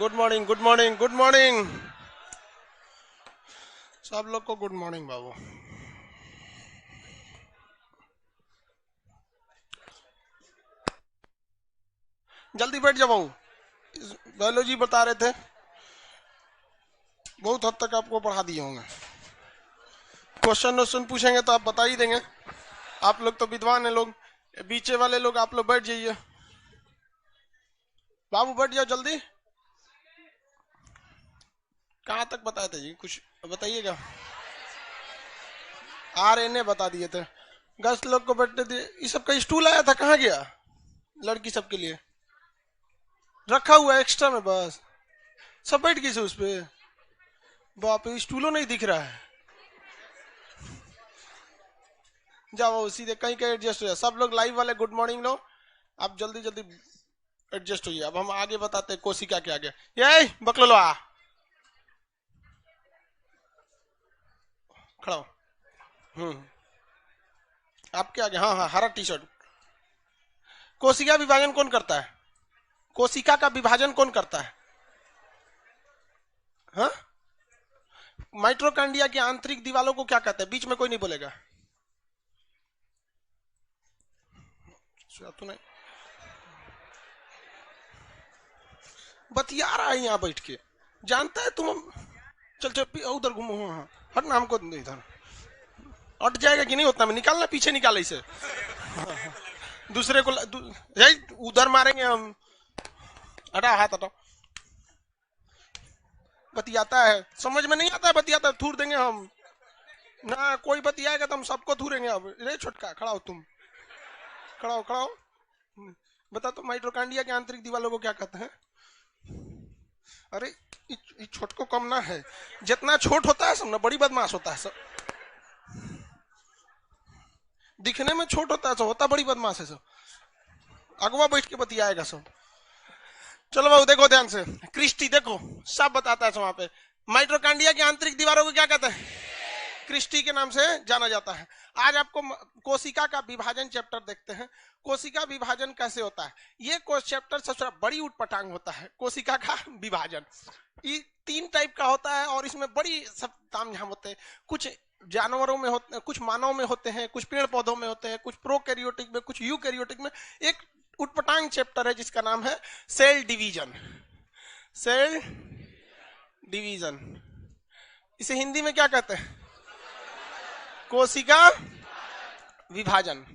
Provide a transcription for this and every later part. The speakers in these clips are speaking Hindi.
Good morning, good morning, good morning. सब लोग को गुड मॉर्निंग बाबू। जल्दी बैठ जाओ बाबू। बायोलॉजी बता रहे थे, बहुत हद तक आपको पढ़ा दिए होंगे। क्वेश्चन वोश्चन पूछेंगे तो आप बता ही देंगे। आप लोग तो विद्वान हैं लोग। बीचे वाले लोग आप लोग बैठ जाइए। बाबू बैठ जाओ जल्दी। कहाँ तक बताए थे जी, कुछ बताइएगा। RNA बता दिए थे। गस्त लोग को बैठने दिए। ये सब का स्टूल आया था, कहाँ गया? लड़की सबके लिए रखा हुआ एक्स्ट्रा में, बस सब बैठ गई से उस पे। बाप रे, स्टूलों नहीं दिख रहा है। जाओ सीधे कहीं कहीं एडजस्ट हो जाए। सब लोग लाइव वाले गुड मॉर्निंग लो। आप जल्दी जल्दी एडजस्ट होइए। अब हम आगे बताते हैं कोशिका के आगे। ये बकलो आ खड़ा हो। आपके आगे, हाँ हाँ, हरा टी शर्ट। कोशिका विभाजन कौन करता है? कोशिका का विभाजन कौन करता है? हाँ, माइट्रोकांडिया की आंतरिक दीवारों को क्या कहते हैं? बीच में कोई नहीं बोलेगा। तो नहीं बतिया रहा है यहाँ बैठ के। जानता है तुम? चल चल उधर घूमो। हाँ, हटना हमको इधर। अट जाएगा कि नहीं उतना में निकालना, पीछे निकाले इसे। दूसरे को उधर मारेंगे हम। हटा हाथ हटाओ। बतियाता है, समझ में नहीं आता है। बतियाता है, थूर देंगे हम ना। कोई बतियाएगा तो हम सबको थूरेंगे। अब रे छोटका, खड़ा हो तुम। खड़ा हो, खड़ा हो। बता तो, माइट्रोकांडिया के आंतरिक दीवारों को क्या कहते हैं? अरे छोट को कम ना है। जितना छोट होता है सब ना बड़ी बदमाश होता है। सब दिखने में छोट होता है, सब होता बड़ी बदमाश है। सब अगवा बैठ के बतियाएगा सब। चलो बाबू देखो ध्यान से। क्रिस्टी देखो, सब बताता है वहां पे। माइट्रोकांडिया की आंतरिक दीवारों को क्या कहते हैं? क्रिस्टी के नाम से जाना जाता है। आज आपको कोशिका का विभाजन चैप्टर देखते हैं। कोशिका विभाजन कैसे होता है, ये चैप्टर सबसे बड़ी उटपटांग होता है। कोशिका का विभाजन ये 3 टाइप का होता है और इसमें बड़ी सब तामझाम होते हैं। कुछ जानवरों में होते हैं, कुछ मानव में होते हैं, कुछ पेड़ पौधों में होते हैं, कुछ प्रोकैरियोटिक में, कुछ यूकैरियोटिक में। एक उटपटांग चैप्टर है जिसका नाम है सेल डिवीजन। सेल डिवीजन, इसे हिंदी में क्या कहते हैं? कोशिका विभाजन।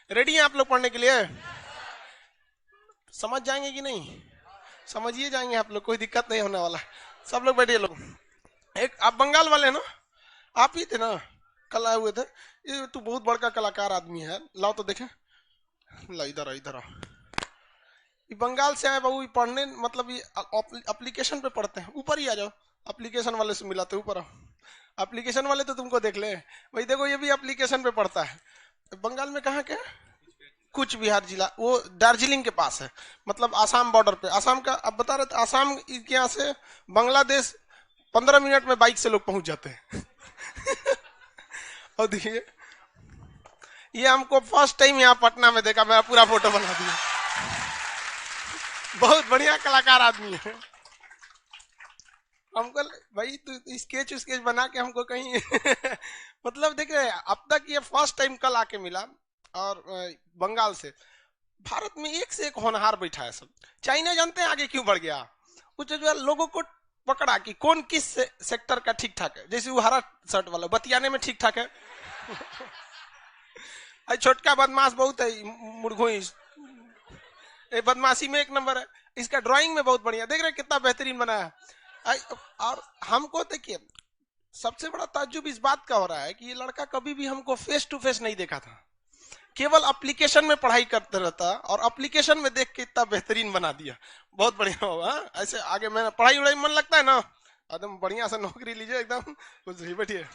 रेडी हैं आप लोग पढ़ने के लिए? समझ जाएंगे कि नहीं? समझिए जाएंगे आप लोग, कोई दिक्कत नहीं होने वाला। सब लोग बैठिए लोग। एक आप बंगाल वाले ना? आप ही थे ना, कल आए हुए थे। ये तू बहुत बड़का कलाकार आदमी है, लाओ तो देखें। ला इधर इधर आ। ये बंगाल से आए बाबू। पढ़ने मतलब ये एप्लीकेशन पे पढ़ते हैं। ऊपर ही आ जाओ, एप्लीकेशन वाले से मिलाते। ऊपर आओ। एप्लीकेशन वाले तो तुमको देख ले भाई। देखो ये भी एप्लीकेशन पे पढ़ता है। बंगाल में कहाँ के? कुछ बिहार जिला, वो दार्जिलिंग के पास है, मतलब आसाम बॉर्डर पे। आसाम का अब बता रहे थे। आसाम के यहाँ से बांग्लादेश 15 मिनट में बाइक से लोग पहुंच जाते हैं। और देखिए, ये हमको फर्स्ट टाइम यहाँ पटना में देखा। मेरा पूरा फोटो बना दिया। बहुत बढ़िया कलाकार आदमी है। हमको भाई तू स्केच स्केच बना के हमको कहीं मतलब देख रहे, अब तक ये फर्स्ट टाइम कल आके मिला। और बंगाल से। भारत में एक से एक होनहार बैठा है सब। चाइना जानते हैं आगे क्यों बढ़ गया? कुछ जो है लोगों को पकड़ा कि कौन किस सेक्टर का ठीक ठाक है। जैसे वो हरा शर्ट वाला बतियाने में ठीक ठाक है। छोटका बदमाश बहुत है, मुर्गोई बदमाशी में 1 नंबर है। इसका ड्राइंग में बहुत बढ़िया, देख रहे कितना बेहतरीन बनाया। और हमको देखिए, सबसे बड़ा ताज्जुब इस बात का हो रहा है कि ये लड़का कभी भी हमको फेस टू फेस नहीं देखा था। केवल एप्लीकेशन में पढ़ाई करता रहता और एप्लीकेशन में देख के इतना बेहतरीन बना दिया। बहुत बढ़िया होगा ऐसे। आगे मैंने पढ़ाई उड़ाई मन लगता है ना, एकदम बढ़िया से नौकरी लीजिए एकदम। कुछ बैठिए।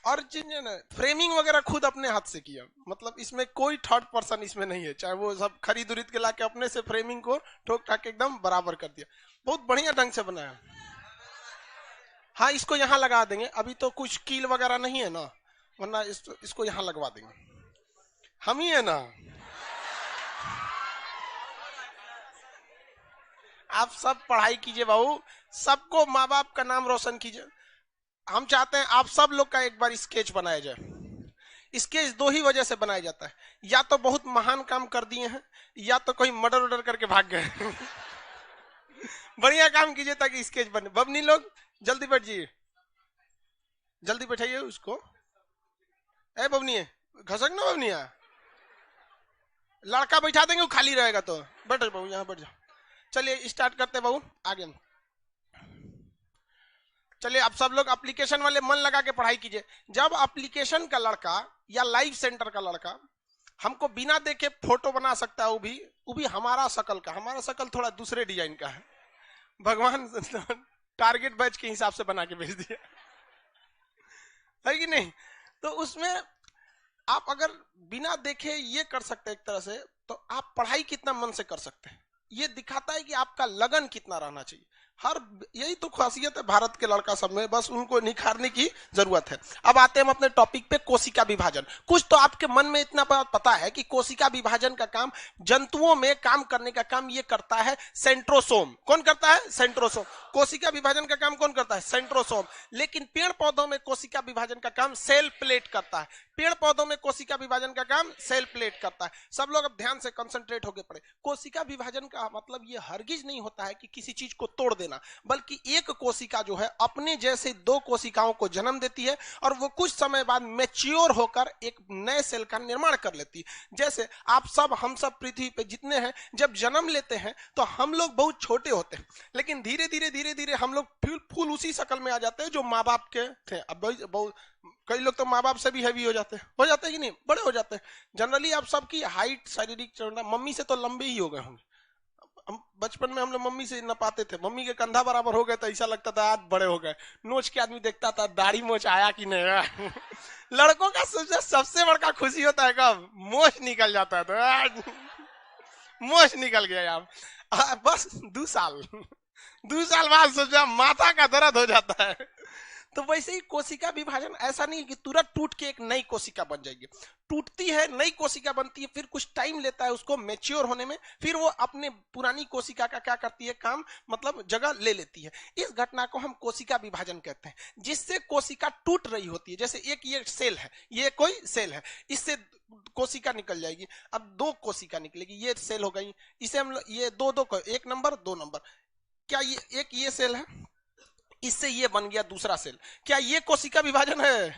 और चीज ना, फ्रेमिंग वगैरह खुद अपने हाथ से किया। मतलब इसमें कोई थर्ड पर्सन इसमें नहीं है। चाहे वो सब खरीद उरीद के लाके अपने से फ्रेमिंग को ठोक ठाक एकदम बराबर कर दिया। बहुत बढ़िया ढंग से बनाया। हाँ, इसको यहाँ लगा देंगे। अभी तो कुछ कील वगैरह नहीं है ना, वरना इसको यहाँ लगवा देंगे। हम ही है ना। आप सब पढ़ाई कीजिए बाबू, सबको माँ बाप का नाम रोशन कीजिए। हम चाहते हैं आप सब लोग का एक बार स्केच बनाया जाए। स्केच दो ही वजह से बनाया जाता है, या तो बहुत महान काम कर दिए हैं, या तो कोई मर्डर वर्डर करके भाग गए। बढ़िया काम कीजिए ताकि स्केच बने। बबनी लोग जल्दी बैठ जाइए, जल्दी बैठाइए उसको। ए बबनी घसक ना बबनिया, लड़का बैठा देंगे वो खाली रहेगा तो। बैठ बबू, यहाँ बैठ जाओ। चलिए स्टार्ट करते हैं बबू, आगे। चलिए आप सब लोग एप्लीकेशन वाले मन लगा के पढ़ाई कीजिए। जब एप्लीकेशन का लड़का या लाइव सेंटर का लड़का हमको बिना देखे फोटो बना सकता है, वो भी हमारा शकल का। हमारा शकल थोड़ा दूसरे डिजाइन का है, भगवान टारगेट बैच के हिसाब से बना के भेज दिया है कि नहीं। तो उसमें आप अगर बिना देखे ये कर सकते हैं एक तरह से, तो आप पढ़ाई कितना मन से कर सकते हैं। ये दिखाता है कि आपका लगन कितना रहना चाहिए। हर यही तो खासियत है भारत के लड़का सब में, बस उनको निखारने की जरूरत है। अब आते हैं हम अपने टॉपिक पे, कोशिका विभाजन। कुछ तो आपके मन में इतना पता है कि कोशिका विभाजन का काम, जंतुओं में काम करने का काम ये करता है सेंट्रोसोम। कौन करता है? सेंट्रोसोम। कोशिका विभाजन का काम कौन करता है? सेंट्रोसोम। लेकिन पेड़ पौधों में कोशिका विभाजन का काम सेल प्लेट करता है। पेड़ पौधों में कोशिका विभाजन का काम सेल प्लेट करता है। सब लोग अब ध्यान से कंसंट्रेट होकर पढ़े। कोशिका विभाजन का मतलब ये हरगिज नहीं होता है कि किसी चीज को तोड़ देना, बल्कि एक कोशिका जो है अपने जैसे दो कोशिकाओं को जन्म देती है और वो कुछ समय बाद मैच्योर होकर एक नए सेल का निर्माण कर लेती है। जैसे आप सब, हम सब पृथ्वी पे जितने हैं, जब जन्म लेते हैं तो हम लोग बहुत छोटे होते हैं, लेकिन धीरे धीरे हम लोग फूल उसी शक्ल में आ जाते हैं जो माँ बाप के थे। अब कई लोग तो माँ बाप से भी हैवी हो जाते हैं कि नहीं, बड़े हो जाते हैं। जनरली आप सबकी हाइट, शारीरिक चौड़ा मम्मी से तो लंबे ही हो गए होंगे। हम बचपन में हम लोग मम्मी से न पाते थे, मम्मी के कंधा बराबर हो गए तो ऐसा लगता था आज बड़े हो गए। नोच के आदमी देखता था दाढ़ी मोच आया कि नहीं। लड़कों का सबसे बड़का खुशी होता है कब मोच निकल जाता है, तो मोच निकल गया यार, बस 2 साल बाद सोचा माथा का दर्द हो जाता है। तो वैसे ही कोशिका विभाजन ऐसा नहीं कि तुरंत टूट के एक नई कोशिका बन जाएगी। टूटती है, नई कोशिका बनती है, फिर कुछ टाइम लेता है उसको मैच्योर होने में, फिर वो अपने पुरानी कोशिका का क्या करती है काम, मतलब जगह ले लेती है। इस घटना को हम कोशिका विभाजन कहते हैं, जिससे कोशिका टूट रही होती है। जैसे एक ये सेल है, ये कोई सेल है, इससे कोशिका निकल जाएगी। अब 2 कोशिका निकलेगी, ये सेल हो गई, इसे हम ये दो एक नंबर 2 नंबर। क्या ये एक ये सेल है, इससे ये बन गया दूसरा सेल। क्या ये कोशिका विभाजन है?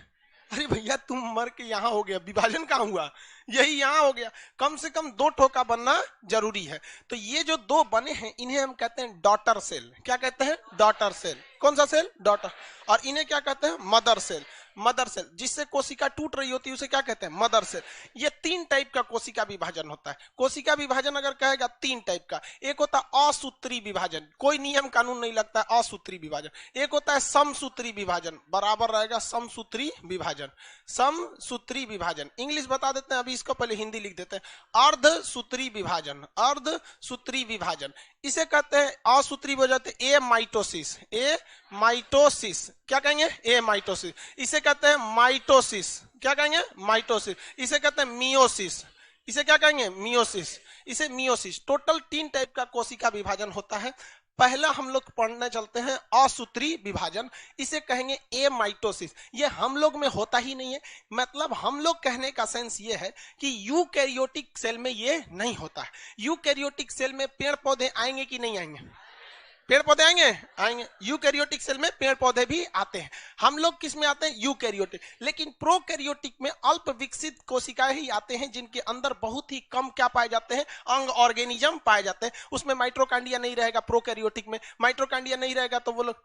अरे भैया तुम मर के यहां हो गया, विभाजन कहां हुआ? यही यहां हो गया। कम से कम 2 ठोका बनना जरूरी है। तो ये जो 2 बने हैं इन्हें हम कहते हैं डॉटर सेल। क्या कहते हैं? Daughter cell. कौन सा सेल? डॉटर। और इन्हें क्या कहते हैं? Mother cell. Mother cell. जिससे कोशिका टूट रही होती है उसे क्या कहते हैं? Mother cell. ये 3 टाइप का कोशिका विभाजन होता है। कोशिका विभाजन अगर कहेगा 3 टाइप का। एक होता है असूत्री विभाजन, कोई नियम कानून नहीं लगता है, असूत्री विभाजन। एक होता है समसूत्री विभाजन, बराबर रहेगा समसूत्री विभाजन। समसूत्री विभाजन इंग्लिश बता देते हैं, अभी इसको पहले हिंदी लिख देते हैं। अर्धसूत्री विभाजन, अर्धसूत्री विभाजन इसे कहते हैं। असूत्री विभाजन ए माइटोसिस, ए माइटोसिस। क्या कहेंगे? ए माइटोसिस। इसे कहते हैं माइटोसिस। क्या कहेंगे? माइटोसिस। इसे कहते हैं मियोसिस। इसे क्या कहेंगे? मियोसिस। इसे मियोसिस। टोटल 3 टाइप का कोशिका विभाजन होता है। पहला हम लोग पढ़ने चलते हैं असूत्री विभाजन, इसे कहेंगे ए माइटोसिस। ये हम लोग में होता ही नहीं है, मतलब हम लोग कहने का सेंस ये है कि यूकैरियोटिक सेल में ये नहीं होता है। यूकैरियोटिक सेल में पेड़ पौधे आएंगे कि नहीं आएंगे? पेड़ पौधे आएंगे, आएंगे। यूकैरियोटिक सेल में पेड़ पौधे भी आते हैं। हम लोग किस में आते हैं? यूकैरियोटिक। लेकिन प्रोकैरियोटिक में अल्प विकसित कोशिकाएं ही आते हैं, जिनके अंदर बहुत ही कम क्या पाए जाते हैं? अंग ऑर्गेनिज्म पाए जाते हैं। उसमें माइट्रोकांडिया नहीं रहेगा। प्रोकैरियोटिक में माइट्रोकांडिया नहीं रहेगा तो वो लोग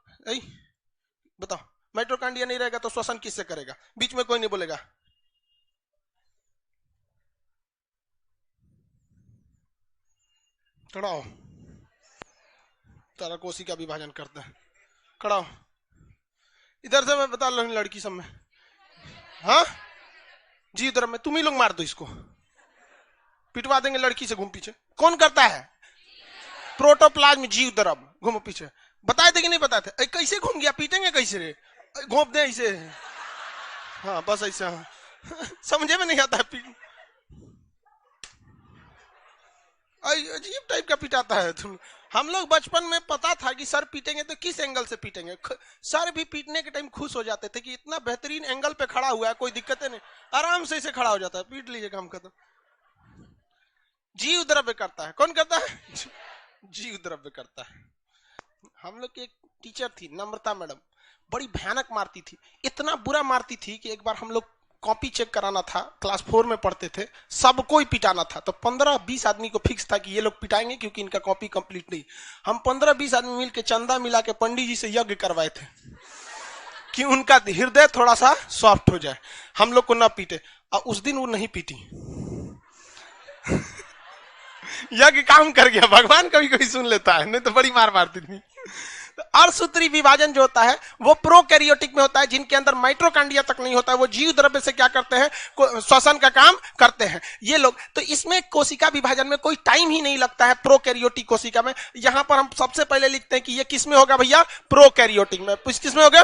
बताओ, माइट्रोकांडिया नहीं रहेगा तो श्वसन किससे करेगा? बीच में कोई नहीं बोलेगा। खड़ा हो, तारा कोशिका विभाजन करता है। खड़ा हो, इधर से मैं बता लड़की सब में। हाँ जी, उधर में तुम ही लोग मार दो इसको, पिटवा देंगे लड़की से। घूम पीछे कौन करता है? प्रोटोप्लाज्म जीव द्रव। घूमो पीछे। बताए थे कि नहीं बताए थे? कैसे घूम गया? पीटेंगे कैसे रे? घोंप दे ऐसे। हाँ बस ऐसे। हाँ समझे में नहीं आता है। अजीब टाइप का पिटाता है तुम। हम लोग बचपन में पता था कि सर पीटेंगे तो किस एंगल से पीटेंगे, सर भी पीटने के टाइम खुश हो जाते थे कि इतना बेहतरीन एंगल पे खड़ा हुआ है, कोई दिक्कत नहीं, आराम से इसे खड़ा हो जाता है, पीट लीजिए काम खत्म। जीव द्रव्य करता है, कौन करता है? जीव द्रव्य करता है। हम लोग की एक टीचर थी नम्रता मैडम, बड़ी भयानक मारती थी, इतना बुरा मारती थी कि एक बार हम लोग कॉपी चेक कराना था, क्लास 4 में पढ़ते थे, सबको ही पिटाना था, तो 15-20 आदमी को फिक्स था कि ये लोग पिटाएंगे क्योंकि इनका कॉपी कंप्लीट नहीं। हम 15-20 आदमी मिलकर चंदा मिला के पंडित जी से यज्ञ करवाए थे कि उनका हृदय थोड़ा सा सॉफ्ट हो जाए, हम लोग को ना पीटे। और उस दिन वो नहीं पीटी। यज्ञ काम कर गया, भगवान कभी कभी सुन लेता है, नहीं तो बड़ी मार मारती थी। अर्धसूत्री विभाजन जो होता है वो प्रोकैरियोटिक में होता है, जिनके अंदर माइटोकांड्रिया तक नहीं होता है, वो जीव द्रव्य से क्या करते हैं, श्वसन का काम करते हैं ये लोग। तो इसमें कोशिका विभाजन में कोई टाइम ही नहीं लगता है प्रोकैरियोटिक कोशिका में। यहां पर हम सबसे पहले लिखते हैं कि ये किस में होगा भैया, प्रोकैरियोटिक में। किस में होगा?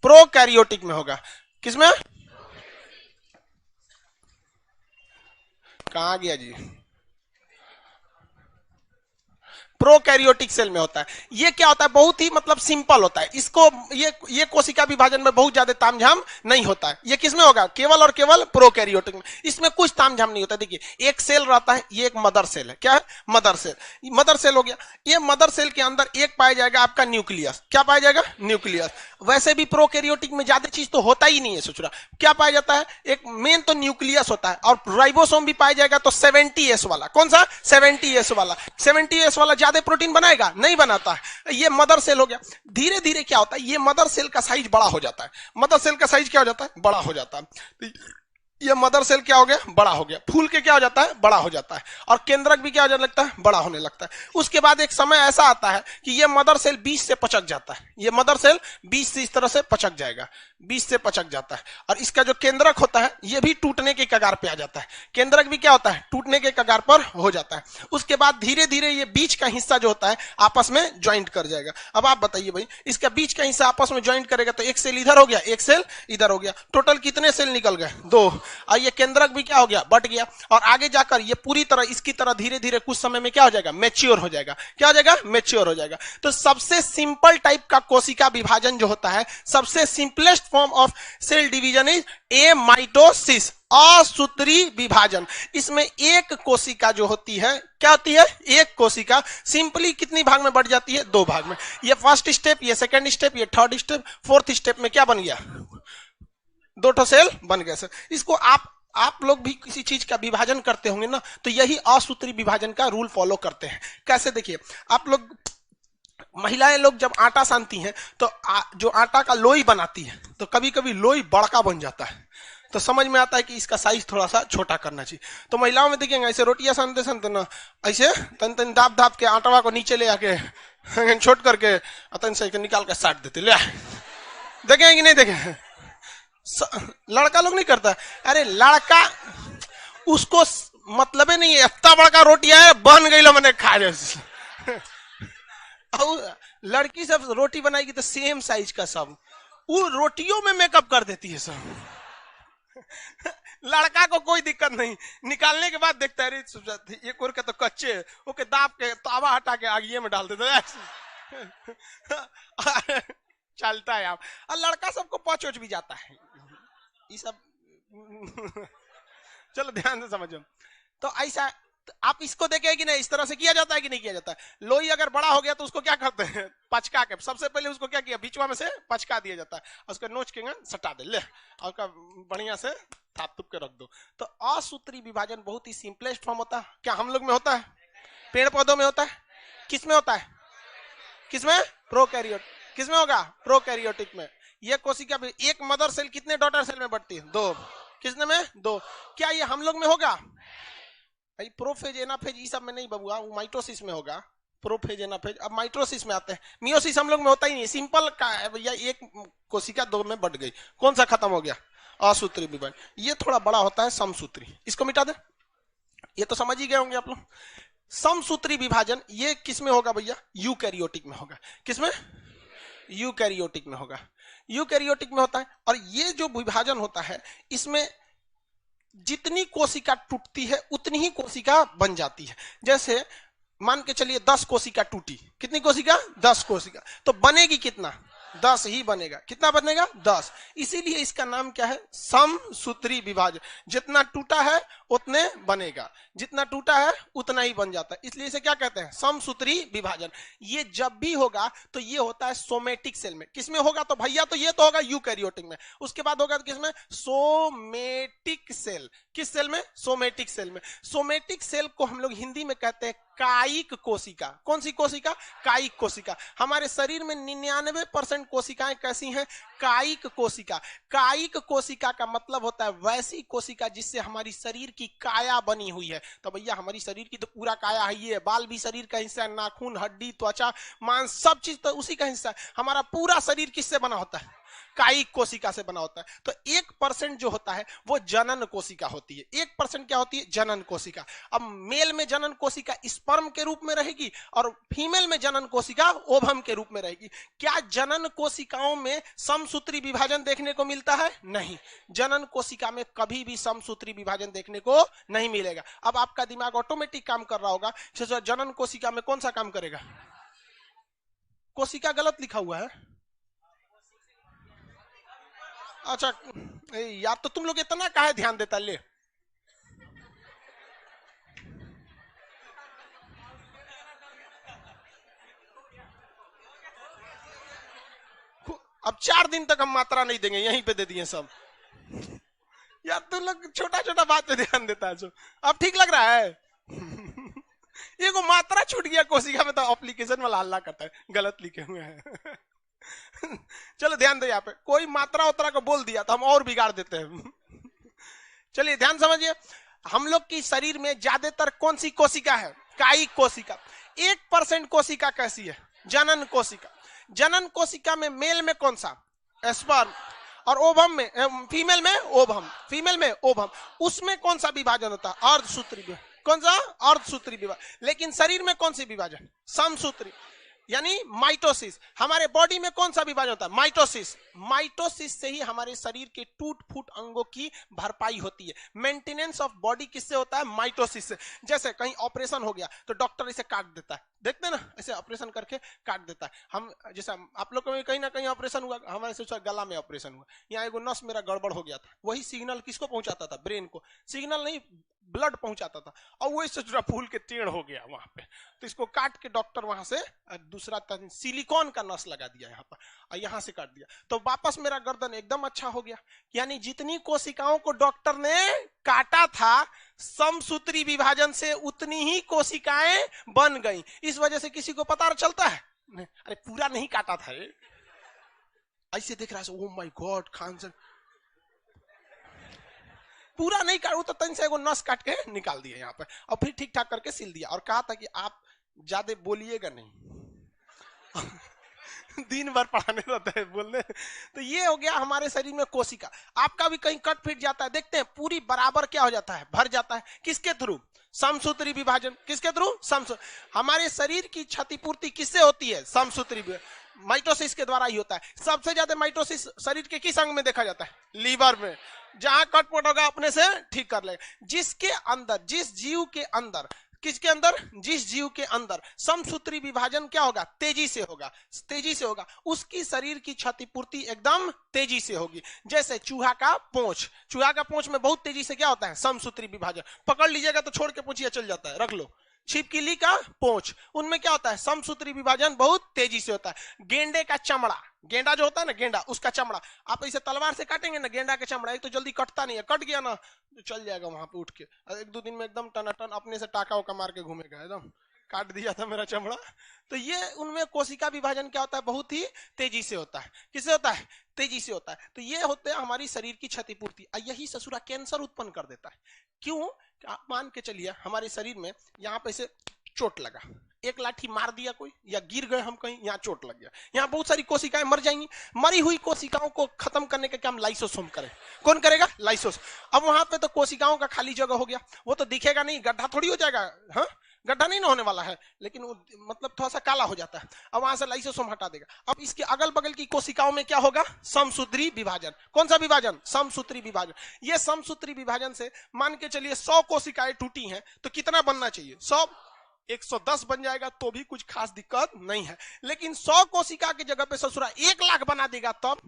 प्रोकैरियोटिक में होगा। किसमें? कहां गया जी? प्रोकैरियोटिक सेल में होता है। ये क्या होता है, बहुत ही मतलब सिंपल होता है, इसको ये कोशिका विभाजन में बहुत ज्यादा तामझाम नहीं होता है। ये किसमें होगा? केवल और केवल प्रोकैरियोटिक में। इसमें कुछ तामझाम नहीं होता। देखिए एक सेल रहता है, ये एक मदर सेल है। क्या है? Mother cell. मदर सेल हो गया। ये मदर सेल के अंदर एक पाया जाएगा आपका न्यूक्लियस। क्या पाया जाएगा? न्यूक्लियस। वैसे भी प्रोकैरियोटिक में ज्यादा चीज तो होता ही नहीं है ससुरा। क्या पाया जाता है? एक मेन तो न्यूक्लियस होता है, और राइबोसोम भी पाया जाएगा तो 70S वाला। कौन सा? 70S वाला। 70S वाला ज्यादा प्रोटीन बनाएगा? नहीं बनाता है। ये मदर सेल हो गया। धीरे धीरे क्या होता है, ये मदर सेल का साइज बड़ा हो जाता है। मदर सेल का साइज क्या हो जाता है? बड़ा हो जाता है। ये मदर सेल क्या हो गया? बड़ा हो गया। फूल के क्या हो जाता है? बड़ा हो जाता है। और केंद्रक भी क्या हो जाने लगता है? बड़ा होने लगता है। उसके बाद एक समय ऐसा आता है कि ये मदर सेल 20 से पचक जाता है। ये मदर सेल 20 से इस तरह से पचक जाएगा, 20 से पचक जाता है। और इसका जो केंद्रक होता है ये भी टूटने के कगार पे आ जाता है। केंद्रक भी क्या होता है? टूटने के कगार पर हो जाता है। उसके बाद धीरे धीरे ये बीच का हिस्सा जो होता है आपस में ज्वाइंट कर जाएगा। अब आप बताइए भाई, इसका बीच का हिस्सा आपस में ज्वाइंट करेगा तो एक सेल इधर हो गया, एक सेल इधर हो गया, टोटल कितने सेल निकल गए? 2। और ये केंद्रक भी क्या हो गया? बट गया। और आगे जाकर ये पूरी तरह इसकी तरह धीरे धीरे कुछ समय में क्या हो जाएगा? मैच्योर हो जाएगा। क्या हो जाएगा? मैच्योर हो जाएगा। तो सबसे सिंपल टाइप का कोशिका विभाजन जो होता है, सबसे simplest form of cell division is a mitosis, असूत्री विभाजन। इसमें एक कोशिका जो होती है, क्या होती है? एक कोशिका सिंपली कितनी भाग में बढ़ जाती है? 2 भाग में। ये फर्स्ट स्टेप, ये सेकंड स्टेप, ये थर्ड स्टेप, फोर्थ स्टेप में क्या बन गया? 2 सेल बन गए। सर इसको आप लोग भी किसी चीज का विभाजन करते होंगे ना, तो यही असूत्री विभाजन का रूल फॉलो करते हैं। कैसे? देखिए आप लोग, महिलाएं लोग जब आटा सानती हैं तो जो आटा का लोई बनाती है तो कभी कभी लोई बड़का बन जाता है, तो समझ में आता है कि इसका साइज थोड़ा सा छोटा करना चाहिए। तो महिलाओं में देखेंगे ऐसे रोटियां सानते सानते ना, ऐसे तन तन दाब दाब के आटवा को नीचे ले आके छोट करके तन से निकाल के साट देते। ले देखें कि नहीं देखें? लड़का लोग नहीं करता। अरे लड़का उसको मतलब नहीं है, इतना बड़का रोटियां है बन गई लो मैंने खा रहे। लड़की सब रोटी बनाएगी तो सेम साइज का सब, वो रोटियों में मेकअप कर देती है सब। लड़का को कोई दिक्कत नहीं, निकालने के बाद देखता है ये कोर के तो कच्चे, ओके दाब के तावा हटा के आगिए में डाल देता है। चलता है आप। और लड़का सबको पच भी जाता है ये सब। चलो ध्यान से समझो। तो ऐसा आप इसको देखें कि नहीं, इस तरह से किया जाता है कि नहीं किया जाता है? लोई अगर बड़ा हो गया तो उसको क्या करते हैं? पचका के, सबसे पहले उसको क्या किया? बीचवा में से पचका दिया जाता है, उसको नोच के सटा दे ले, और बढ़िया से थाप थुप के रख दो। तो असूत्री विभाजन बहुत ही सिंपलेस्ट फॉर्म होता है। क्या हम लोग में होता है? पेड़ पौधों में होता है? किस में होता है? किसमें? प्रोकैरियोट। किस में होगा? प्रोकैरियोटिक में। ये कोशिका भी, एक मदर सेल कितने डॉटर सेल में बढ़ती है? 2। किसने में? 2। क्या ये हम लोग में होगा? भाई प्रोफेज एनाफेज ये सब में नहीं बबुआ, वो माइटोसिस में होगा। Prophase anaphase. अब माइटोसिस में आते हैं। मियोसिस हम लोग में होता ही नहीं, सिंपल का है भैया, एक कोशिका 2 में बढ़ गई, कौन सा खत्म हो गया? असूत्री विभाजन। ये थोड़ा बड़ा होता है समसूत्री, इसको मिटा दे। ये तो समझ ही गए होंगे आप लोग। समसूत्री विभाजन ये किसमें होगा भैया? यूकैरियोटिक में होगा। किसमें? यूकैरियोटिक में होगा। यूकैरियोटिक में होता है। और ये जो विभाजन होता है इसमें जितनी कोशिका टूटती है उतनी ही कोशिका बन जाती है। जैसे मान के चलिए 10 कोशिका टूटी, कितनी कोशिका? 10 कोशिका, तो बनेगी कितना? 10 ही बनेगा। कितना बनेगा? 10। इसीलिए इसका नाम क्या है? समसूत्री विभाजन। जितना टूटा है उतने बनेगा, जितना टूटा है उतना ही बन जाता है, इसलिए इसे क्या कहते हैं? समसूत्री विभाजन। ये जब भी होगा तो ये होता है सोमेटिक सेल में। किसमें होगा? तो भैया तो ये तो होगा यूकैरियोटिक में, उसके बाद होगा किसमें? Somatic cell. किस सेल में? सोमेटिक सेल में। सोमेटिक सेल को हम लोग हिंदी में कहते हैं कायिक कोशिका। कौन सी कोशिका? कायिक कोशिका। हमारे शरीर में 99% कोशिकाएं कैसी हैं? कायिक कोशिका। कायिक कोशिका का मतलब होता है वैसी कोशिका जिससे हमारी शरीर की काया बनी हुई है। तो भैया हमारी शरीर की तो पूरा काया है, ये बाल भी शरीर का हिस्सा है, नाखून, हड्डी, त्वचा, मांस, सब चीज तो उसी का हिस्सा है। हमारा पूरा शरीर किससे बना होता है? कायिक कोशिका से बना होता है। तो 1% जो होता है वो जनन कोशिका होती है। 1% क्या होती है? जनन कोशिका। अब मेल में जनन कोशिका स्पर्म के रूप में रहेगी और फीमेल में जनन कोशिका ओवम के रूप में रहेगी। क्या जनन कोशिकाओं में समसूत्री विभाजन देखने को मिलता है? नहीं, जनन कोशिका में कभी भी समसूत्री विभाजन देखने को नहीं मिलेगा। अब आपका दिमाग ऑटोमेटिक काम कर रहा होगा, जनन कोशिका में कौन सा काम करेगा? कोशिका गलत लिखा हुआ है। अच्छा यार, तो तुम लोग इतना काहे ध्यान देता? ले अब 4 दिन तक हम मात्रा नहीं देंगे, यहीं पे दे दिए सब। यार तुम लोग छोटा छोटा बात पे ध्यान देता है। अब ठीक लग रहा है? ये को मात्रा छूट गया कोशिका में तो एप्लीकेशन वाला हल्ला करता है, गलत लिखे हुए हैं। चलो ध्यान दो, यहाँ पे कोई मात्रा उतरा को बोल दिया तो हम और बिगाड़ देते हैं। चलिए ध्यान समझिए, हम लोग की शरीर में ज्यादातर कौन सी कोशिका है? कायिक कोशिका। 1% कोशिका कैसी है? जनन कोशिका। जनन कोशिका में मेल में कौन सा? स्पर्म, और ओवम में, फीमेल में ओवम। फीमेल में ओवम, उसमें कौन सा विभाजन होता है? अर्धसूत्री विभाजन। कौन सा? अर्धसूत्री विभाजन। लेकिन शरीर में कौन सी विभाजन? समसूत्री, यानी माइटोसिस। हमारे बॉडी में कौन सा विभाजन होता है? माइटोसिस। माइटोसिस से ही हमारे शरीर के टूट फूट अंगों की भरपाई होती है। मेंटेनेंस ऑफ बॉडी किससे होता है? माइटोसिस से। जैसे कहीं ऑपरेशन हो गया तो डॉक्टर इसे काट देता है, देखते ना, ऐसे ऑपरेशन करके काट देता है। हम जैसे आप लोग को कहीं ना कहीं ऑपरेशन हुआ, हमारे से गला में ऑपरेशन हुआ, यहाँ एगो नस मेरा गड़बड़ हो गया था, वही सिग्नल किसको पहुंचाता था? ब्रेन को। सिग्नल नहीं, ब्लड पहुंचाता था, और वो इससे जुड़ा फूल के टेढ़ हो गया वहां पे, तो इसको काट के डॉक्टर वहां से दूसरा सिलिकॉन का नस लगा दिया यहाँ पर, और यहाँ से काट दिया, तो वापस मेरा गर्दन एकदम अच्छा हो गया। यानी जितनी कोशिकाओं को डॉक्टर ने काटा था समसूत्री विभाजन से, उतनी ही कोशिकाएं बन गई। इस वजह से किसी को पता चलता है? नहीं, अरे पूरा नहीं काटा था, ऐसे देख रहा है, oh my God Khan sir, पूरा नहीं काटू तो तन से एगो नस काट के निकाल दिया यहाँ पे, और फिर ठीक ठाक करके सिल दिया, और कहा था कि आप ज्यादा बोलिएगा नहीं। दिन भर पढ़ाने रहता है बोलने। तो ये हो गया हमारे शरीर में कोशिका। आपका भी कहीं कट फिट जाता है, देखते हैं पूरी बराबर क्या हो जाता है? भर जाता है। किसके थ्रू? समसूत्री विभाजन। किसके थ्रू? हमारे शरीर की क्षतिपूर्ति किससे होती है? समसूत्री माइटोसिस के द्वारा ही होता है। सबसे ज्यादा माइटोसिस शरीर के किस अंग में देखा जाता है? लीवर में। जहां कटपट होगा अपने से ठीक कर लेगा। जिसके अंदर, जिस जीव के अंदर, किसके अंदर? जिस जीव के अंदर समसूत्री विभाजन क्या होगा? तेजी से होगा, तेजी से होगा, उसकी शरीर की क्षतिपूर्ति एकदम तेजी से होगी। जैसे चूहा का पूंछ, चूहा का पूंछ में बहुत तेजी से क्या होता है? समसूत्री विभाजन। पकड़ लीजिएगा तो छोड़ के पूंछिए चल जाता है, रख लो। छिपकली का पूंछ, उनमें क्या होता है? समसूत्री विभाजन बहुत तेजी से होता है। गेंडे का चमड़ा, गेंडा जो होता है ना, गेंडा, उसका चमड़ा आप इसे तलवार से काटेंगे ना, गेंडा का चमड़ा, एक तो जल्दी कटता नहीं है, कट गया ना तो चल जाएगा वहां पे उठ के, 1-2 दिन में एकदम टनाटन अपने से टाका उका मार के घूमेगा, एकदम काट दिया था मेरा चमड़ा। तो ये उनमें कोशिका विभाजन क्या होता है? बहुत ही तेजी से होता है। किससे होता है? तेजी से होता है। तो ये होते हैं हमारी शरीर की क्षतिपूर्ति। यही ससुरा कैंसर उत्पन्न कर देता है। क्यों? आप मान के चलिए हमारे शरीर में यहाँ पे से चोट लगा, एक लाठी मार दिया कोई, या गिर गए हम कहीं, यहाँ चोट लग गया, यहाँ बहुत सारी कोशिकाएं मर जाएंगी। मरी हुई कोशिकाओं को खत्म करने का काम लाइसोसोम करे। कौन करेगा? लाइसोस। अब वहां पे तो कोशिकाओं का खाली जगह हो गया, वो तो दिखेगा नहीं, गड्ढा थोड़ी हो जाएगा, हाँ गड्ढा नहीं ना होने वाला है, लेकिन मतलब थोड़ा सा काला हो जाता है। अब वहां से लाइसोसोम हटा देगा। अब इसके अगल बगल की कोशिकाओं में क्या होगा? समसूत्री विभाजन। कौन सा विभाजन? समसूत्री विभाजन। ये समसूत्री विभाजन से मान के चलिए 100 कोशिकाएं टूटी हैं तो कितना बनना चाहिए? 100। 110 बन जाएगा तो भी कुछ खास दिक्कत नहीं है। लेकिन 100 कोशिका की जगह पे ससुरा 1 लाख बना देगा तब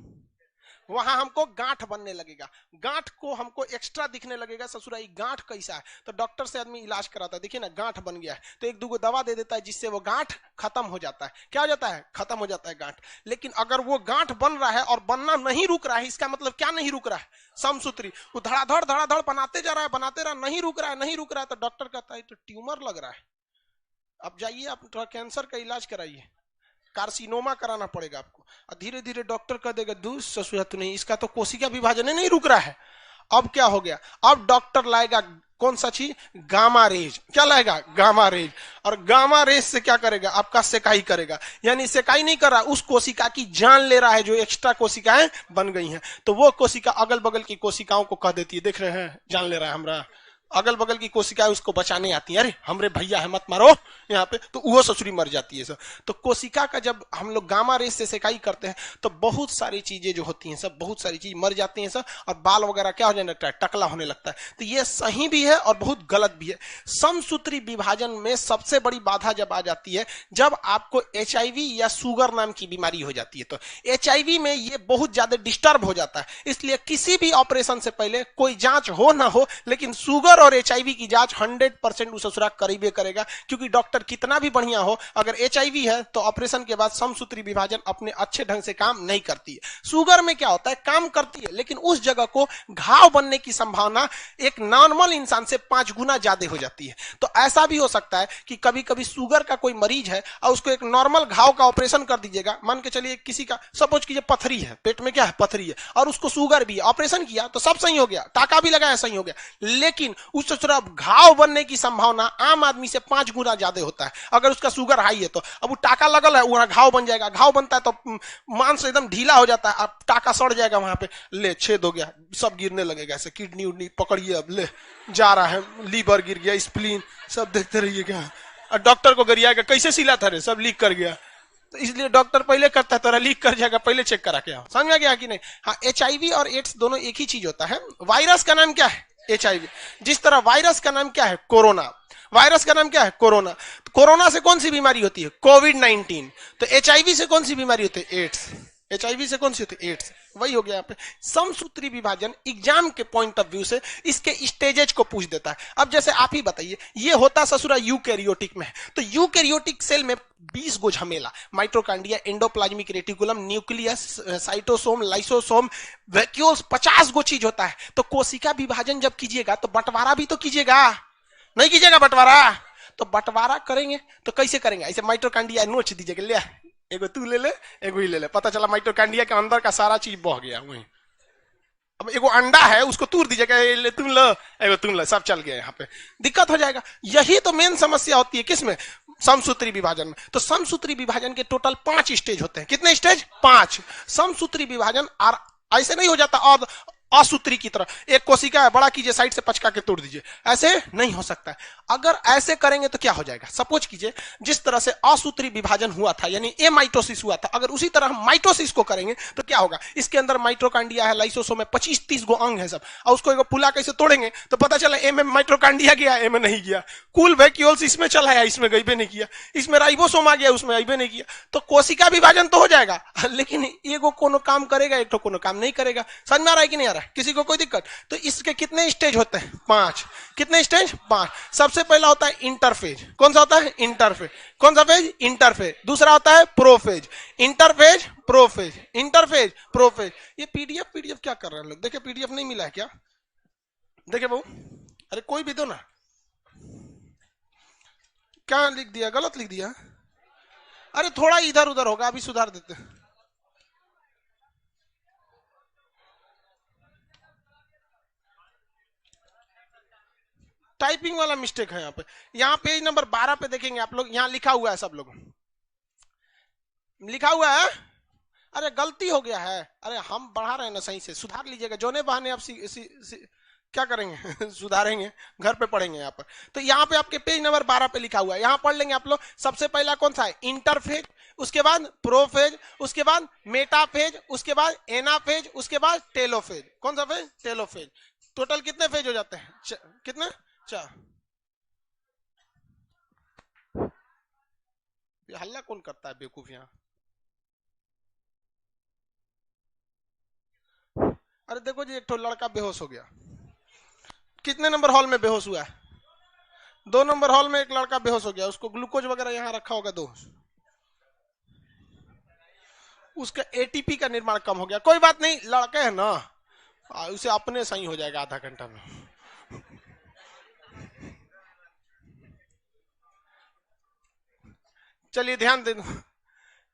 वहां हमको गांठ बनने लगेगा, गांठ को हमको एक्स्ट्रा दिखने लगेगा। ससुरा ये गांठ कैसा है? तो डॉक्टर से आदमी इलाज कराता है, देखिए ना गांठ बन गया है, तो एक दो दवा दे देता है जिससे वो गांठ खत्म हो जाता है। क्या हो जाता है? खत्म हो जाता है गांठ। लेकिन अगर वो गांठ बन रहा है और बनना नहीं रुक रहा है, इसका मतलब क्या नहीं रुक रहा है? समसूत्री। वो धड़ाधड़ बनाते जा रहा है, बनाते रहा, नहीं रुक रहा है, नहीं रुक रहा है, तो डॉक्टर कहता है तो ट्यूमर लग रहा है, अब जाइए आप थोड़ा कैंसर का इलाज कराइए, कार्सिनोमा कराना पड़ेगा आपको। और धीरे धीरे डॉक्टर कह देगा दूर ससुरा तो नहीं, इसका तो कोशिका विभाजन नहीं रुक रहा है। अब क्या हो गया? अब डॉक्टर लाएगा कौन सा चीज? Gamma rays. क्या लाएगा? Gamma rays. और गामा रेज से क्या करेगा? आपका सेकाई करेगा। यानी सेकाई नहीं कर रहा, उस कोशिका की जान ले रहा है जो एक्स्ट्रा कोशिकाएं बन गई हैं। तो वो कोशिका अगल बगल की कोशिकाओं को कह देती है, देख रहे हैं जान ले रहा है हमारा, अगल बगल की कोशिकाएं उसको बचाने आती है, अरे हमरे भैया है मत मारो यहाँ पे, तो वो ससुरी मर जाती है सब। तो कोशिका का जब हम लोग गामा रेस से सेकाई करते हैं तो बहुत सारी चीजें जो होती हैं सब, बहुत सारी चीज मर जाती हैं सब, और बाल वगैरह क्या हो जाने लगता है? टकला होने लगता है। तो ये सही भी है और बहुत गलत भी है। समसूत्री विभाजन में सबसे बड़ी बाधा जब आ जाती है जब आपको HIV या शुगर नाम की बीमारी हो जाती है। तो HIV में ये बहुत ज्यादा डिस्टर्ब हो जाता है, इसलिए किसी भी ऑपरेशन से पहले कोई जांच हो ना हो, लेकिन शुगर और HIV की जांच 100% उस ससुरा करीबे करेगा। क्योंकि डॉक्टर कितना भी बढ़िया हो, अगर HIV है तो ऑपरेशन के बाद समसूत्री विभाजन अपने अच्छे ढंग से काम नहीं करती है। शुगर में क्या होता है? काम करती है, लेकिन उस जगह को घाव बनने की संभावना एक नॉर्मल इंसान से 5 गुना ज्यादा हो जाती है। तो ऐसा भी हो सकता है कि कभी कभी शुगर का कोई मरीज है और उसको एक नॉर्मल घाव का ऑपरेशन कर दीजिएगा। मान के चलिए किसी का सपोज कीजिए पथरी है, पेट में क्या है? पथरी है, और उसको शुगर भी है, ऑपरेशन किया तो सब सही हो गया, टाका भी लगाया सही हो गया, लेकिन उस ससुरा घाव बनने की संभावना आम आदमी से 5 गुना ज्यादा होता है। अगर उसका शुगर हाई है तो अब वो टाका लगल है, वहां घाव बन जाएगा, घाव बनता है तो मांस एकदम ढीला हो जाता है, अब टाका सड़ जाएगा, वहां पे ले छेद हो गया, सब गिरने लगेगा, ऐसे किडनी उडनी पकड़िए, अब ले जा रहा है, लीवर गिर गया, स्प्लीन सब देखते रहिएगा, और डॉक्टर को गरियाएगा कैसे सिला था रे, सब लीक कर गया। तो इसलिए डॉक्टर पहले करता है, तेरा लीक कर जाएगा, पहले चेक करा के आओ। समझ में गया कि नहीं? हाँ, HIV और एड्स दोनों एक ही चीज होता है। वायरस का नाम क्या है? HIV। जिस तरह वायरस का नाम क्या है? कोरोना। वायरस का नाम क्या है? कोरोना। तो कोरोना से कौन सी बीमारी होती है? कोविड-19। तो HIV से कौन सी बीमारी होती है? एड्स। HIV से कौन सी होती है? एड्स। वही हो गया यहाँ पे। समसूत्री विभाजन एग्जाम के पॉइंट ऑफ व्यू से इसके स्टेजेज को पूछ देता है। अब जैसे आप ही बताइए, ये होता ससुरा यूकैरियोटिक में है, तो यूकैरियोटिक सेल में 20 गो झमेला, mitochondria, endoplasmic reticulum, nucleus, cytosome, lysosome, vacuoles, 50 गो चीज होता है। तो कोशिका विभाजन जब कीजिएगा तो बंटवारा भी तो कीजिएगा, नहीं कीजिएगा बंटवारा? तो बंटवारा करेंगे तो कैसे करेंगे? ऐसे माइटोकांड्रिया नोच दीजिएगा, ले एगो तू ले ले, एगो ही ले ले, पता चला माइटोकांड्रिया के अंदर का सारा चीज बह गया वहीं। अब एगो अंडा है, उसको तूर दीजिएगा, तुम लो, एगो तुम लो, सब चल गया, यहाँ पे दिक्कत हो जाएगा। यही तो मेन समस्या होती है किसमें? समसूत्री विभाजन में। तो समसूत्री विभाजन के टोटल 5 स्टेज होते हैं। कितने स्टेज? 5। समसूत्री विभाजन ऐसे नहीं हो जाता और असूत्री की तरह एक कोशिका है, बड़ा कीजिए, साइड से पचका के तोड़ दीजिए, ऐसे नहीं हो सकता है। अगर ऐसे करेंगे तो क्या हो जाएगा? सपोज कीजिए जिस तरह से असूत्री विभाजन हुआ था, यानी एमाइटोसिस हुआ था, अगर उसी तरह हम माइटोसिस को करेंगे तो क्या होगा? इसके अंदर माइटोकांड्रिया है, लाइसोसोम है, 25-30 गो अंग है सब, और उसको एक पुला कैसे तोड़ेंगे तो पता चला ए में माइटोकांड्रिया गया, ए में नहीं गया, कुल वैक्यूल्स इसमें चला है, इसमें गई भी नहीं किया, इसमें राइबोसोम आ गया, उसमें गई नहीं किया। तो कोशिका विभाजन तो हो जाएगा, लेकिन एगो कोनो काम करेगा, एक तो कोनो काम नहीं करेगा। समझ में आ रहा है कि नहीं आ रहा है? किसी को कोई दिक्कत? तो इसके कितने स्टेज होते हैं? 5। कितने स्टेज? 5। सबसे पहला होता है इंटरफेज। कौन सा होता है? इंटरफेज। कौन सा फेज? इंटरफेज। दूसरा होता है prophase. Interphase, prophase, interphase, prophase. ये पीडीएफ क्या कर रहे हैं लोग? देखिए पीडीएफ नहीं मिला है क्या? देखिए बहू, अरे कोई भी दो ना। क्या लिख दिया? गलत लिख दिया। अरे थोड़ा इधर उधर होगा, अभी सुधार देते हैं। टाइपिंग वाला मिस्टेक है यहाँ पे। यहाँ पेज नंबर 12 पे देखेंगे आप लोग, यहाँ लिखा हुआ है, सब लोग लिखा हुआ है। अरे गलती हो गया है, अरे हम बढ़ा रहे हैं ना, सही से सुधार लीजिएगा। जोने बहाने आप क्या करेंगे? सुधारेंगे, घर पे पढ़ेंगे यहाँ पर। तो यहाँ पे आपके पेज नंबर 12 पे लिखा हुआ है, यहाँ पढ़ लेंगे आप लोग। सबसे पहला कौन सा है? इंटरफेज, उसके बाद प्रोफेज, उसके बाद मेटाफेज, उसके बाद एनाफेज, उसके बाद टेलोफेज। कौन सा फेज? टेलोफेज। टोटल कितने फेज हो जाते हैं? कितने? 4। हल्ला कौन करता है बेवकूफ यहाँ? अरे देखो जी, एक तो लड़का बेहोश हो गया। कितने नंबर हॉल में बेहोश हुआ है? 2 नंबर हॉल में एक लड़का बेहोश हो गया, उसको ग्लूकोज वगैरह यहाँ रखा होगा 2। उसका एटीपी का निर्माण कम हो गया। कोई बात नहीं, लड़के है ना, उसे अपने सही हो जाएगा आधा घंटा में। चलिए ध्यान दे दो,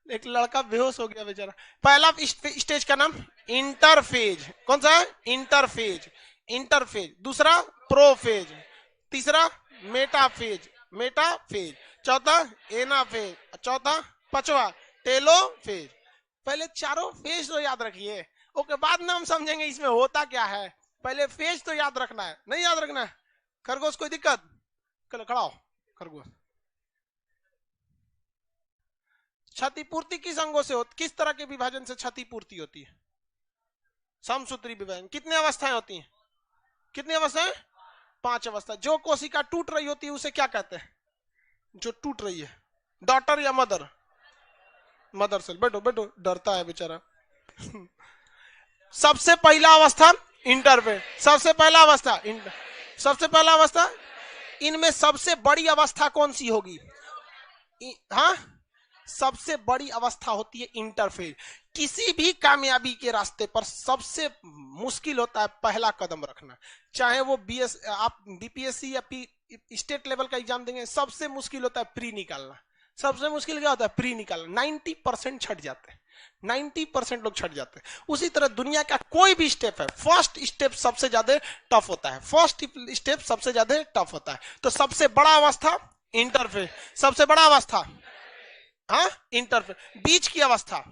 एक लड़का बेहोश हो गया बेचारा। पहला स्टेज का नाम इंटरफेज। कौन सा है? इंटरफेज। इंटरफेज। दूसरा प्रोफेज। तीसरा मेटाफेज। मेटाफेज। चौथा एनाफेज। चौथा, पांचवा टेलोफेज। पहले चारों फेज तो याद रखिए, ओके बाद में हम समझेंगे इसमें होता क्या है। पहले फेज तो याद रखना है, नहीं याद रखना है? खरगोश कोई दिक्कत? खड़ा हो खरगोश। क्षतिपूर्ति किस अंगों से होती, किस तरह के विभाजन से क्षतिपूर्ति होती है? समसूत्री विभाजन। कितनी अवस्थाएं होती हैं? कितनी अवस्थाएं? 5 अवस्था। जो कोशिका टूट रही होती है उसे क्या कहते हैं? जो टूट रही है, डॉटर या मदर? Mother cell. बैठो बैठो, डरता है बेचारा। सबसे पहला अवस्था इंटरफेज। सबसे पहला अवस्था सबसे पहला अवस्था। इनमें सबसे बड़ी अवस्था कौन सी होगी? हाँ, सबसे बड़ी अवस्था होती है इंटरफेज। किसी भी कामयाबी के रास्ते पर सबसे मुश्किल होता है पहला कदम रखना। चाहे वो आप बीपीएससी या स्टेट लेवल का एग्जाम देंगे, सबसे मुश्किल होता है प्री निकालना। सबसे मुश्किल क्या होता है? प्री निकालना। 90% छट जाते हैं, 90% लोग छट जाते हैं। उसी तरह दुनिया का कोई भी स्टेप है, फर्स्ट स्टेप सबसे ज्यादा टफ होता है। फर्स्ट स्टेप सबसे ज्यादा टफ होता है। तो सबसे बड़ा अवस्था इंटरफेज। सबसे बड़ा अवस्था, हाँ, इंटरफेज। बीच की अवस्था,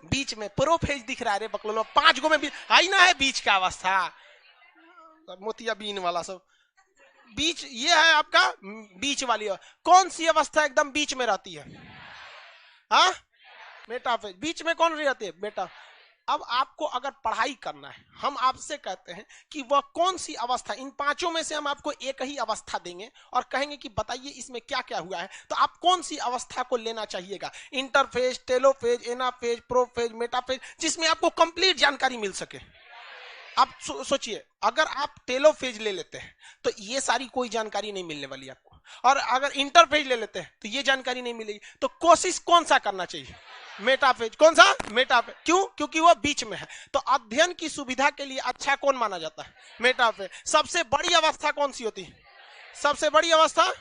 बीच में प्रोफेज दिख रहा है रे बकलोलो, 5 गो में भी आई ना है बीच का अवस्था, मोतिया बीन वाला सब। बीच ये है आपका बीच वाली। कौन सी अवस्था एकदम बीच में रहती है? हाँ, मेटाफेज। बीच में कौन रहती है? बेटा। अब आपको अगर पढ़ाई करना है, हम आपसे कहते हैं कि वह कौन सी अवस्था, इन 5 में से हम आपको एक ही अवस्था देंगे और कहेंगे कि बताइए इसमें क्या क्या हुआ है, तो आप कौन सी अवस्था को लेना चाहिएगा? Interphase, telophase, anaphase, prophase, metaphase, जिसमें आपको कंप्लीट जानकारी मिल सके। आप सोचिए, अगर आप टेलोफेज ले लेते हैं तो ये सारी कोई जानकारी नहीं मिलने वाली आपको, और अगर इंटरफेज ले लेते हैं तो ये जानकारी नहीं मिलेगी। तो कोशिश कौन सा करना चाहिए? मेटाफेज। कौन सा? मेटाफेज। क्यों? क्योंकि वो बीच में है। तो अध्ययन की सुविधा के लिए अच्छा कौन माना जाता है? मेटाफेज। सबसे बड़ी अवस्था कौन सी होती है? सबसे बड़ी अवस्था,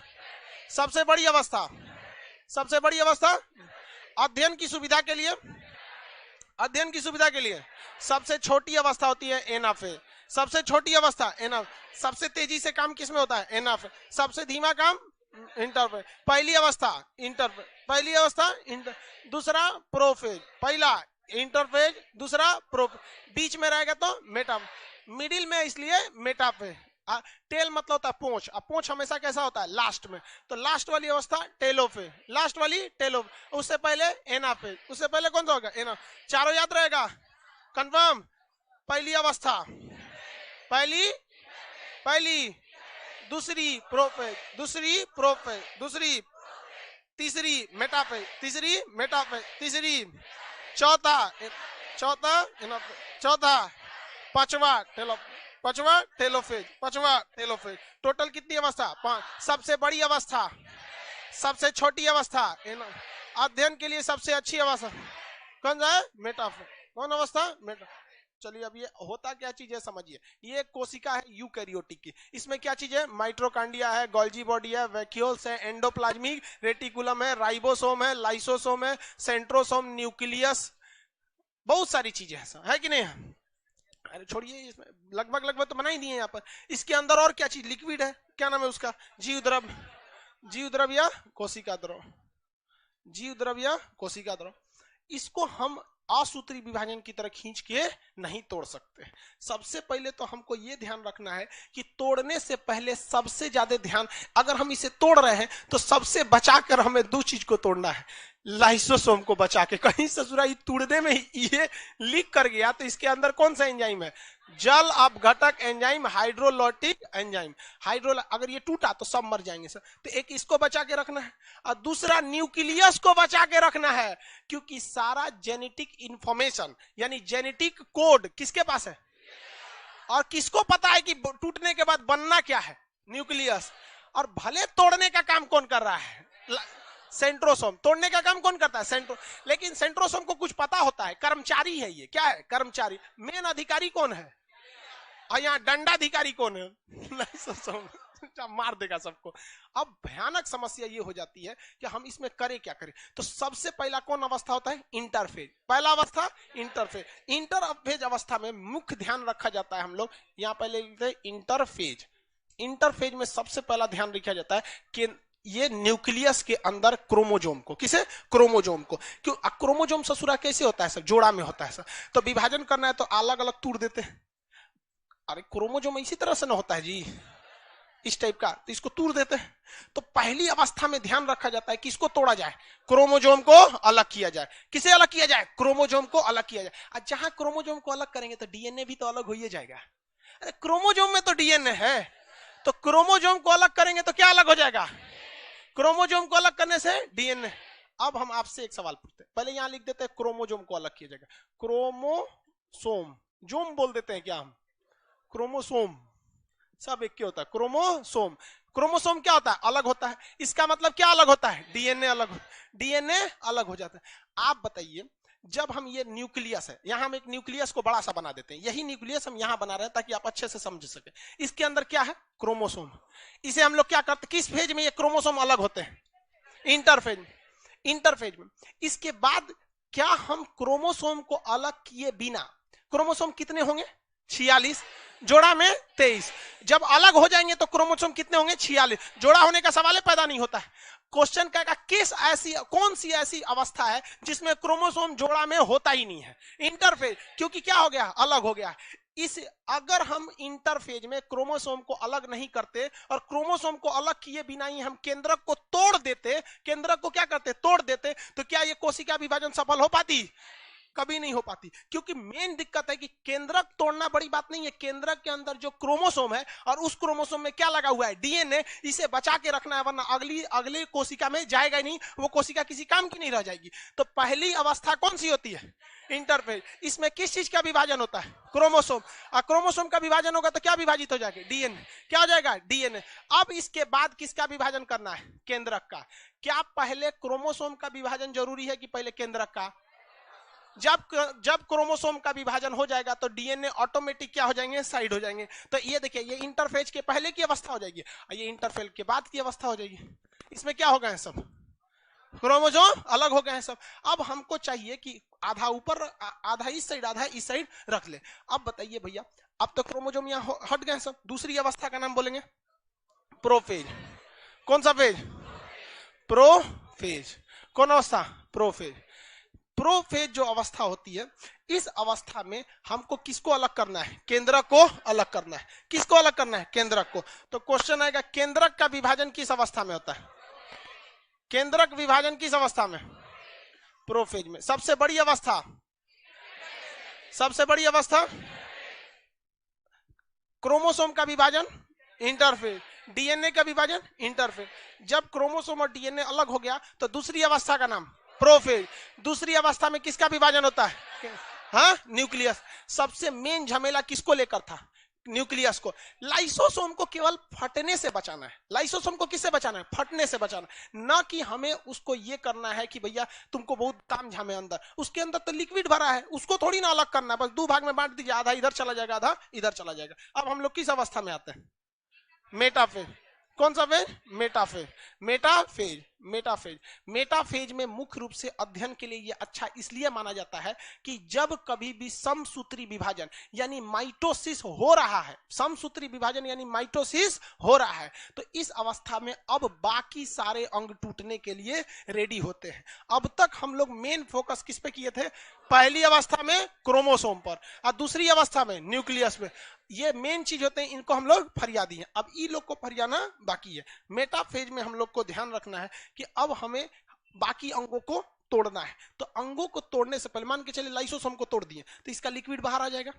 सबसे बड़ी अवस्था, सबसे बड़ी अवस्था अध्ययन की सुविधा के लिए, अध्ययन की सुविधा के लिए सबसे छोटी अवस्था होती है एनाफेज। सबसे छोटी अवस्था एनाफेज। सबसे तेजी से काम किसमें होता है? एनाफेज। सबसे धीमा काम इंटरफेज। पहली अवस्था इंटरफेज, पहली अवस्था दूसरा प्रोफेज। पहला इंटरफेज, दूसरा प्रोफेज। बीच में रहेगा तो मेटा, मिडिल में इसलिए मेटाफेज। टेल मतलब होता है पूंछ, अब पूंछ हमेशा कैसा होता है? लास्ट में। तो लास्ट वाली अवस्था टेलोफेज, लास्ट वाली टेलोफेज। उससे पहले एनाफेज, उससे पहले कौन सा होगा? एना। चारों याद रहेगा? कंफर्म? पहली अवस्था, पहली, पहली, दूसरी प्रोफेज, दूसरी प्रोफेज, दूसरी, तीसरी मेटाफेज, तीसरी मेटाफेज, तीसरी, चौथा, चौथा, चौथा, पांचवा टेलोफेज, पांचवा टेलोफेज, पांचवा टेलोफेज। टोटल कितनी अवस्था? 5। सबसे बड़ी अवस्था, सबसे छोटी अवस्था, अध्ययन के लिए सबसे अच्छी अवस्था कौन सा है? मेटाफेज। कौन अवस्था? मेटा। चलिए अब ये होता क्या चीज है समझिए। ये कोशिका है यूकैरियोटिक की। इसमें क्या चीज है? माइटोकॉन्ड्रिया है, गोल्जी बॉडी है, वैक्यूल्स है, एंडोप्लाज्मिक रेटिकुलम है, राइबोसोम है, लाइसोसोम है, सेंट्रोसोम, न्यूक्लियस, बहुत सारी चीजें है कि नहीं? अरे छोड़िए, इसमें लगभग लगभग तो बना ही दिए यहाँ पर। इसके अंदर और क्या चीज लिक्विड है? क्या नाम है उसका? जीव द्रव, जीव द्रव या कोशिका द्रव, जीव द्रव या कोशिका द्रव। इसको हम असूत्री विभाजन की तरह खींच के नहीं तोड़ सकते। सबसे पहले तो हमको यह ध्यान रखना है कि तोड़ने से पहले सबसे ज्यादा ध्यान, अगर हम इसे तोड़ रहे हैं तो सबसे बचाकर हमें दो चीज को तोड़ना है, लाइसोसोम को बचा के। कहीं ससुरा तोड़ने में ये लीक कर गया तो इसके अंदर कौन सा एंजाइम है, जल अपघटक एंजाइम, हाइड्रोलाइटिक एंजाइम। अगर ये टूटा तो सब मर जाएंगे सर। तो एक इसको बचा के रखना है और दूसरा न्यूक्लियस को बचा के रखना है, क्योंकि सारा जेनेटिक इंफॉर्मेशन यानी जेनेटिक कोड किसके पास है, और किसको पता है कि टूटने के बाद बनना क्या है, न्यूक्लियस। और भले तोड़ने का काम कौन कर रहा है, सेंट्रोसोम। तोड़ने का काम कौन करता है, लेकिन सेंट्रोसोम को कुछ पता होता है, कर्मचारी है ये। क्या है, कर्मचारी। मेन अधिकारी कौन है, और यहाँ दंडाधिकारी कौन है, लाइसोसोम। मार देगा सबको। अब भयानक समस्या ये हो जाती है कि हम इसमें करें क्या करें। तो सबसे पहला कौन अवस्था होता है, इंटरफेज। पहला अवस्था इंटरफेज। इंटरफेज अवस्था में मुख्य ध्यान रखा जाता है, हम लोग यहाँ पहले लिखते हैं इंटरफेज। इंटरफेज में सबसे पहला ध्यान रखा जाता है कि ये न्यूक्लियस के अंदर क्रोमोजोम को, किसे, क्रोमोजोम को। क्यों, क्रोमोजोम ससुरा कैसे होता है सर, जोड़ा में होता है सर। तो विभाजन करना है तो अलग अलग तोड़ देते हैं। अरे क्रोमोजोम इसी तरह से ना होता है जी, इस टाइप का, तो इसको तोड़ देते हैं। तो पहली अवस्था में ध्यान रखा जाता है कि इसको तोड़ा जाए, क्रोमोजोम को अलग किया जाए। किसे अलग किया जाए, क्रोमोजोम को अलग किया जाए। और जहां क्रोमोजोम को अलग करेंगे तो डीएनए भी तो अलग हो ही जाएगा। अरे क्रोमोजोम में तो डीएनए है, तो क्रोमोजोम को अलग करेंगे तो क्या अलग हो जाएगा, क्रोमोजोम को अलग करने से डीएनए। अब हम आपसे एक सवाल पूछते हैं, पहले यहां लिख देते हैं क्रोमोजोम को अलग किया जाएगा, क्रोमोसोम, जोम बोल देते हैं क्या हम, क्रोमोसोम सब एक क्या होता है, क्रोमोसोम। क्रोमोसोम क्या होता है, अलग होता है। इसका मतलब क्या अलग होता है, डीएनए अलग, डीएनए अलग हो जाता है। आप बताइए, जब हम ये न्यूक्लियस है, यहां हम एक न्यूक्लियस को बड़ा सा बना देते हैं, यही न्यूक्लियस हम यहां बना रहे हैं ताकि आप अच्छे से समझ सके। इसके अंदर क्या है, क्रोमोसोम। इसे हम लोग क्या करते हैं, किस फेज में ये क्रोमोसोम अलग होते हैं, इंटरफेज। इंटरफेज में। इसके बाद क्या हम क्रोमोसोम को अलग किए बिना, क्रोमोसोम कितने होंगे, 46, जोड़ा में 23। जब अलग हो जाएंगे तो क्रोमोसोम कितने होंगे, 46। जोड़ा होने का सवाल पैदा नहीं होता है। क्वेश्चन कहेगा किस ऐसी, कौन सी ऐसी अवस्था है जिसमें क्रोमोसोम जोड़ा में होता ही नहीं है, इंटरफेज। क्योंकि क्या हो गया, अलग हो गया। इस अगर हम इंटरफेज में क्रोमोसोम को अलग नहीं करते और क्रोमोसोम को अलग किए बिना ही हम केंद्रक को तोड़ देते, केंद्रक को क्या करते, तोड़ देते, तो क्या ये कोशिका विभाजन सफल हो पाती, कभी नहीं हो पाती। क्योंकि मेन दिक्कत है कि केंद्रक तोड़ना बड़ी बात नहीं है, केंद्रक के अंदर जो क्रोमोसोम है और उस क्रोमोसोम में क्या लगा हुआ है, डीएनए, इसे बचा के रखना है, वरना अगली कोशिका में जाएगा ही नहीं, वो कोशिका किसी काम की नहीं रह जाएगी। तो पहली अवस्था कौन सी होती है, इंटरफेज। इसमें किस चीज का विभाजन होता है, क्रोमोसोम। और क्रोमोसोम का विभाजन होगा तो क्या विभाजित हो जाएगा, डीएनए। क्या हो जाएगा, डीएनए। अब इसके बाद किसका विभाजन करना है, केंद्रक का। क्या पहले क्रोमोसोम का विभाजन जरूरी है कि पहले केंद्रक का। जब क्रोमोसोम का विभाजन हो जाएगा तो डीएनए ऑटोमेटिक क्या हो जाएंगे, साइड हो जाएंगे। तो ये देखिए, ये इंटरफेज के पहले की अवस्था हो जाएगी और ये इंटरफेज के बाद की अवस्था हो जाएगी। इसमें क्या हो गए हैं, सब क्रोमोसोम अलग हो गए हैं सब। अब हमको चाहिए कि आधा ऊपर, आधा इस साइड, आधा इस साइड रख ले। अब बताइए भैया, अब तो क्रोमोसोम यहाँ हट गए सब। दूसरी अवस्था का नाम बोलेंगे प्रोफेज। कौन सा फेज, प्रोफेज। कौन अवस्था, प्रोफेज। प्रोफेज जो अवस्था होती है, इस अवस्था में हमको किसको अलग करना है, केंद्रक को अलग करना है। किसको अलग करना है, केंद्रक को। तो क्वेश्चन आएगा, केंद्रक का विभाजन किस अवस्था में होता है, केंद्रक विभाजन किस अवस्था में, प्रोफेज में। सबसे बड़ी अवस्था, सबसे बड़ी अवस्था क्रोमोसोम का विभाजन, इंटरफेज। डीएनए का विभाजन, इंटरफेज। जब क्रोमोसोम और डीएनए अलग हो गया तो दूसरी अवस्था का नाम प्रोफेज। दूसरी अवस्था में किसका विभाजन होता है, हाँ, न्यूक्लियस। सबसे मेन झमेला किसको लेकर था, न्यूक्लियस को। लाइसोसोम को केवल फटने से बचाना है। लाइसोसोम को किससे बचाना है, फटने से बचाना, ना कि हमें उसको ये करना है कि भैया तुमको बहुत काम झामे अंदर, उसके अंदर तो लिक्विड भरा है, उसको थोड़ी ना अलग करना है, बस दो भाग में बांट दीजिए, आधा इधर चला जाएगा, आधा इधर चला जाएगा। अब हम लोग किस अवस्था में आते हैं, मेटाफेज। कौन सा phase, metaphase. Metaphase, metaphase. Metaphase में मुख्य रूप से अध्ययन के लिए यह अच्छा इसलिए माना जाता है कि जब कभी भी समसूत्री विभाजन यानी माइटोसिस हो रहा है, समसूत्री विभाजन यानी माइटोसिस हो रहा है, तो इस अवस्था में अब बाकी सारे अंग टूटने के लिए रेडी होते हैं। अब तक हम लोग मेन फोकस किस पे किए थे, पहली अवस्था में क्रोमोसोम पर और दूसरी अवस्था में न्यूक्लियस में। ये मेन चीज होते हैं, इनको हम लोग फरियादी हैं। अब ई लोग को फरियाना बाकी है। मेटाफेज में हम लोग को ध्यान रखना है कि अब हमें बाकी अंगों को तोड़ना है। तो अंगों को तोड़ने से पहले मान के चले लाइसोसोम को तोड़ दिए तो इसका लिक्विड बाहर आ जाएगा,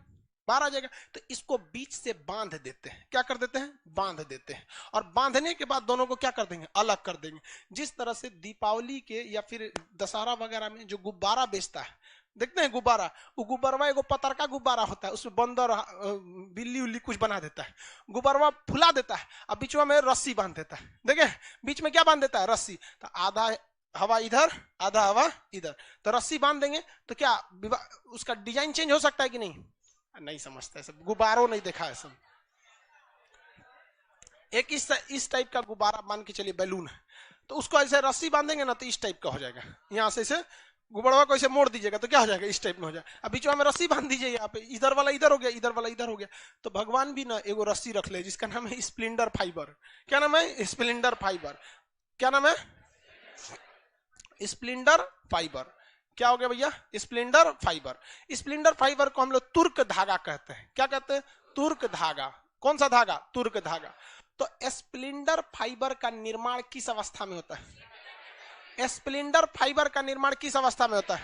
बाहर आ जाएगा। तो इसको बीच से बांध देते हैं। क्या कर देते हैं? बांध देते हैं। और बांधने के बाद दोनों को क्या कर देंगे? अलग कर देंगे। जिस तरह से दीपावली के या फिर दशहरा वगैरह में जो गुब्बारा बेचता है, देखते हैं गुब्बारा, वो गुब्बारा एगो पतरका गुब्बारा होता है, उसमें बंदर बिल्ली उल्ली कुछ बना देता है, गुब्बारा फुला देता है और बीच में रस्सी बांध देता है। देखे बीच में क्या बांध देता है? रस्सी। तो आधा हवा इधर आधा हवा इधर, तो रस्सी बांध देंगे तो क्या उसका डिजाइन चेंज हो सकता है कि नहीं? नहीं समझता है सब, गुब्बारों नहीं देखा है सब। एक इस टाइप का गुब्बारा मान के चलिए बैलून है, तो उसको ऐसे रस्सी बांधेंगे ना तो इस टाइप का हो जाएगा। यहाँ से इसे गुब्बारा को ऐसे मोड़ दीजिएगा तो क्या हो जाएगा? इस टाइप में हो जाएगा। अब बीच में रस्सी बांध दीजिए, यहाँ पे इधर वाला इधर हो गया, इधर वाला इधर हो गया। तो भगवान भी ना एगो रस्सी रख ले जिसका नाम है स्प्लेंडर फाइबर। क्या नाम है? Splendor fibre. क्या नाम है? Splendor fibre. क्या हो गया भैया? Splendor fibre. स्प्लेंडर फाइबर को हम लोग तुर्क धागा कहते हैं। क्या कहते हैं? तुर्क धागा। कौन सा धागा? तुर्क धागा। तो स्प्लेंडर फाइबर का निर्माण किस अवस्था में होता है? स्प्लेंडर फाइबर का निर्माण किस अवस्था में होता है?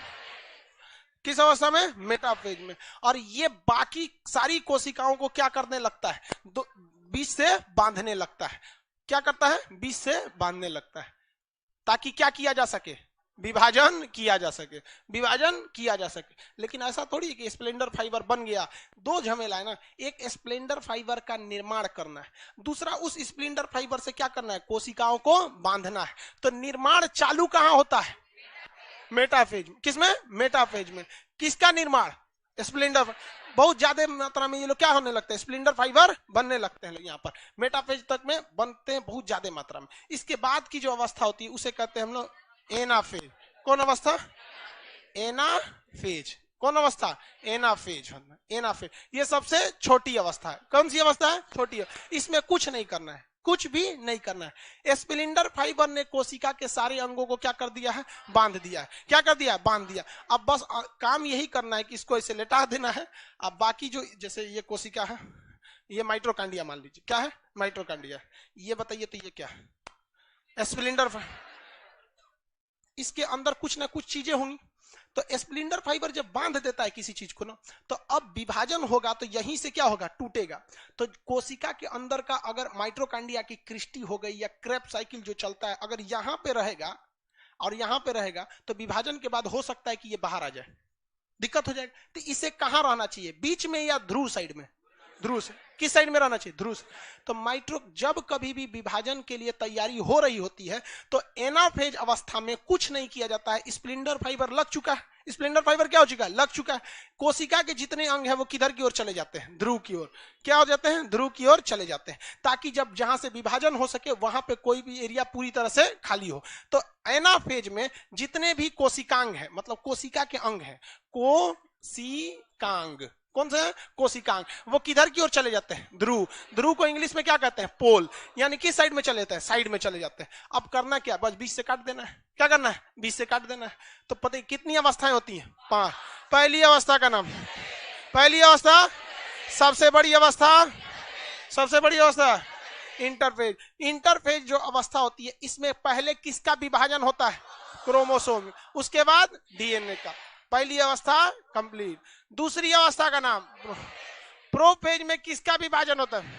किस अवस्था में? मेटाफेज में। और ये बाकी सारी कोशिकाओं को क्या करने लगता है? बीच से बांधने लगता है। क्या करता है? बीच से बांधने लगता है ताकि क्या किया जा सके? विभाजन किया जा सके, विभाजन किया जा सके। लेकिन ऐसा थोड़ी है कि स्प्लेंडर फाइबर बन गया। दो झमेला है ना, एक स्प्लेंडर फाइबर का निर्माण करना है, दूसरा उस स्प्लेंडर फाइबर से क्या करना है? कोशिकाओं को बांधना है। तो निर्माण चालू कहां होता है? मेटाफेज में। किसमें? मेटाफेज में। किसका निर्माण? स्प्लेंडर। बहुत ज्यादा मात्रा में ये लोग क्या होने लगते हैं? स्प्लेंडर फाइबर बनने लगते हैं यहाँ पर। मेटाफेज तक में बनते हैं बहुत ज्यादा मात्रा में। इसके बाद की जो अवस्था होती है उसे कहते हैं हम लोग एनाफेज। कौन अवस्था? एनाफेज। कौन अवस्था? एनाफेज। एनाफेज ये सबसे छोटी अवस्था है। कौन सी अवस्था है? छोटी है। इसमें कुछ नहीं करना है, कुछ भी नहीं करना है। स्प्लेंडर फाइबर ने कोशिका के सारे अंगों को क्या कर दिया है? बांध दिया है। क्या कर दिया? बांध दिया। अब बस काम यही करना है कि इसको ऐसे लेटा देना है। अब बाकी जो जैसे ये कोशिका है, ये माइटोकांड्रिया मान लीजिए। क्या है? माइटोकांड्रिया। ये बताइए तो ये क्या है? स्प्लेंडर। इसके अंदर कुछ ना कुछ चीजें होंगी। तो स्प्लेंडर फाइबर जब बांध देता है किसी चीज को ना, तो अब विभाजन होगा तो यहीं से क्या होगा? टूटेगा। तो कोशिका के अंदर का अगर माइटोकांड्रिया की क्रिस्टी हो गई या क्रेब साइकिल जो चलता है, अगर यहां पे रहेगा और यहां पे रहेगा तो विभाजन के बाद हो सकता है कि ये बाहर आ जाए, दिक्कत हो जाएगी। तो इसे कहां रहना चाहिए? बीच में या ध्रुव साइड में? ध्रुव से। किस साइड में रहना चाहिए? ध्रुव से। तो माइट्रो जब कभी भी विभाजन के लिए तैयारी हो रही होती है तो एनाफेज अवस्था में कुछ नहीं किया जाता है। स्प्लेंडर फाइबर लग चुका है। स्प्लेंडर फाइबर क्या हो चुका है? लग चुका है। कोशिका के जितने अंग है वो किधर की ओर चले जाते हैं? ध्रुव की ओर। क्या हो जाते हैं? ध्रुव की ओर चले जाते हैं, ताकि जब जहां से विभाजन हो सके वहां पे कोई भी एरिया पूरी तरह से खाली हो। तो एनाफेज में जितने भी कोशिकांग है, मतलब कोशिका के अंग है, कोशिकांग, कौन से? कोशिकांग, वो किधर की ओर चले जाते हैं? ध्रुव। ध्रुव को इंग्लिश में क्या कहते हैं? पोल। यानी किस साइड में चले जाते हैं? साइड में चले जाते हैं। अब करना क्या? बस बीच से काट देना है। क्या करना है? बीच से काट देना है। तो पता है कितनी अवस्थाएं होती हैं? 5। पहली अवस्था का नाम, पहली अवस्था सबसे बड़ी अवस्था, सबसे बड़ी अवस्था इंटरफेज। इंटरफेज जो अवस्था होती है इसमें पहले किसका विभाजन होता है? क्रोमोसोम। उसके बाद डीएनए का। पहली अवस्था कंप्लीट। दूसरी अवस्था का नाम प्रोफेज में किसका विभाजन होता है?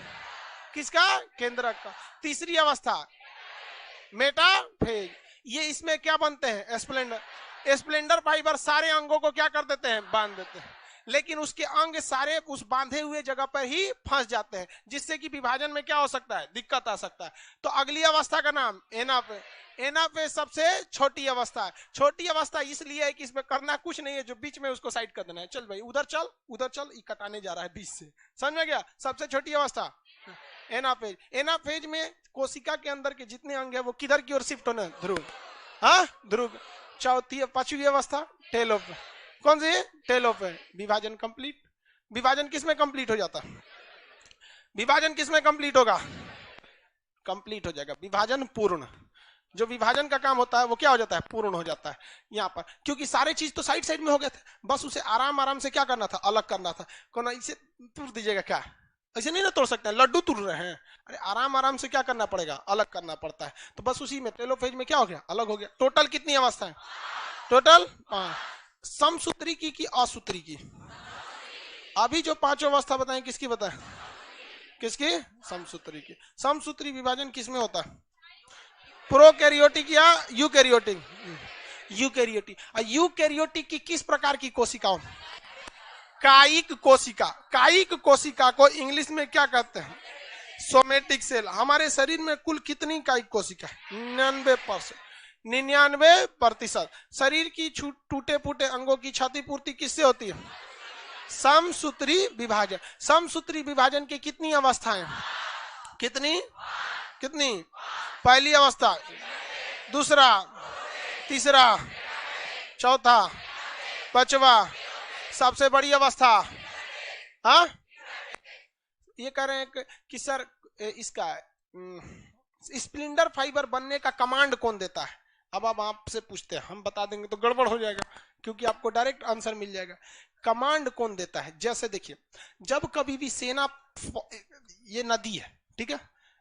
किसका? केंद्रक का। तीसरी अवस्था मेटाफेज। ये इसमें क्या बनते हैं? स्प्लेंडर। स्प्लेंडर फाइबर सारे अंगों को क्या कर देते हैं? बांध देते हैं। लेकिन उसके अंग सारे उस बांधे हुए जगह पर ही फंस जाते हैं, जिससे कि विभाजन में क्या हो सकता है? दिक्कत आ सकता है। तो अगली अवस्था का नाम एनाफेज। एनाफेज सबसे छोटी अवस्था है। छोटी अवस्था इसलिए है कि इसमें करना कुछ नहीं है, जो बीच में उसको साइड कर देना है। चल भाई उधर चल, उधर चल, ये कटाने जा रहा है बीच से। समझ में गया? सबसे छोटी अवस्था एनाफेज। एनाफेज में कोशिका के अंदर के जितने अंग है वो किधर की ओर शिफ्ट होना? ध्रुव। हाँ, ध्रुव। चौथी पांचवी अवस्था टेलोफ। कौन सी? टेलोफ है। विभाजन कंप्लीट। विभाजन किसमें कंप्लीट हो जाता? विभाजन किसमें कंप्लीट होगा? कंप्लीट हो जाएगा विभाजन पूर्ण। जो विभाजन का काम होता है वो क्या हो जाता है, पूर्ण हो जाता है यहाँ पर, क्योंकि सारे चीज तो साइड साइड में हो गए थे, बस उसे आराम आराम से क्या करना था, अलग करना था। कौन इसे तोड़ दीजिएगा क्या, ऐसे नहीं ना तोड़ सकते हैं, लड्डू तोड़ रहे हैं, अरे आराम आराम से क्या करना पड़ेगा, अलग करना पड़ता है। तो बस उसी में टेलोफेज में क्या हो गया, अलग हो गया। टोटल कितनी अवस्था है, टोटल 5। समसूत्री की असूत्री की, अभी जो 5 अवस्था बताएं किसकी बताएं, किसकी, समसूत्री की। समसूत्री विभाजन किसमें होता है, प्रोकैरियोटिक या यूकैरियोटिक, यूकैरियोटिक। यूकैरियोटिक की किस प्रकार की कोशिकाओं, कायिक कोशिका। कायिक कोशिका को इंग्लिश में क्या कहते हैं, सोमेटिक सेल। हमारे शरीर में कुल कितनी कायिक कोशिका है, 99%। 99% शरीर की टूटे फूटे अंगों की क्षतिपूर्ति किससे होती है, समसूत्री विभाजन। समसूत्री विभाजन की कितनी अवस्थाएं, कितनी कितनी, पहली अवस्था, दूसरा, तीसरा, चौथा, पांचवा, सबसे बड़ी अवस्था। हाँ, ये कह रहे हैं कि सर इसका स्प्लिंडर फाइबर बनने का कमांड कौन देता है। अब आपसे पूछते हैं, हम बता देंगे तो गड़बड़ हो जाएगा, क्योंकि आपको डायरेक्ट आंसर मिल जाएगा। कमांड कौन देता है, जैसे देखिए, जब कभी भी सेना, ये नदी है, ठीक है,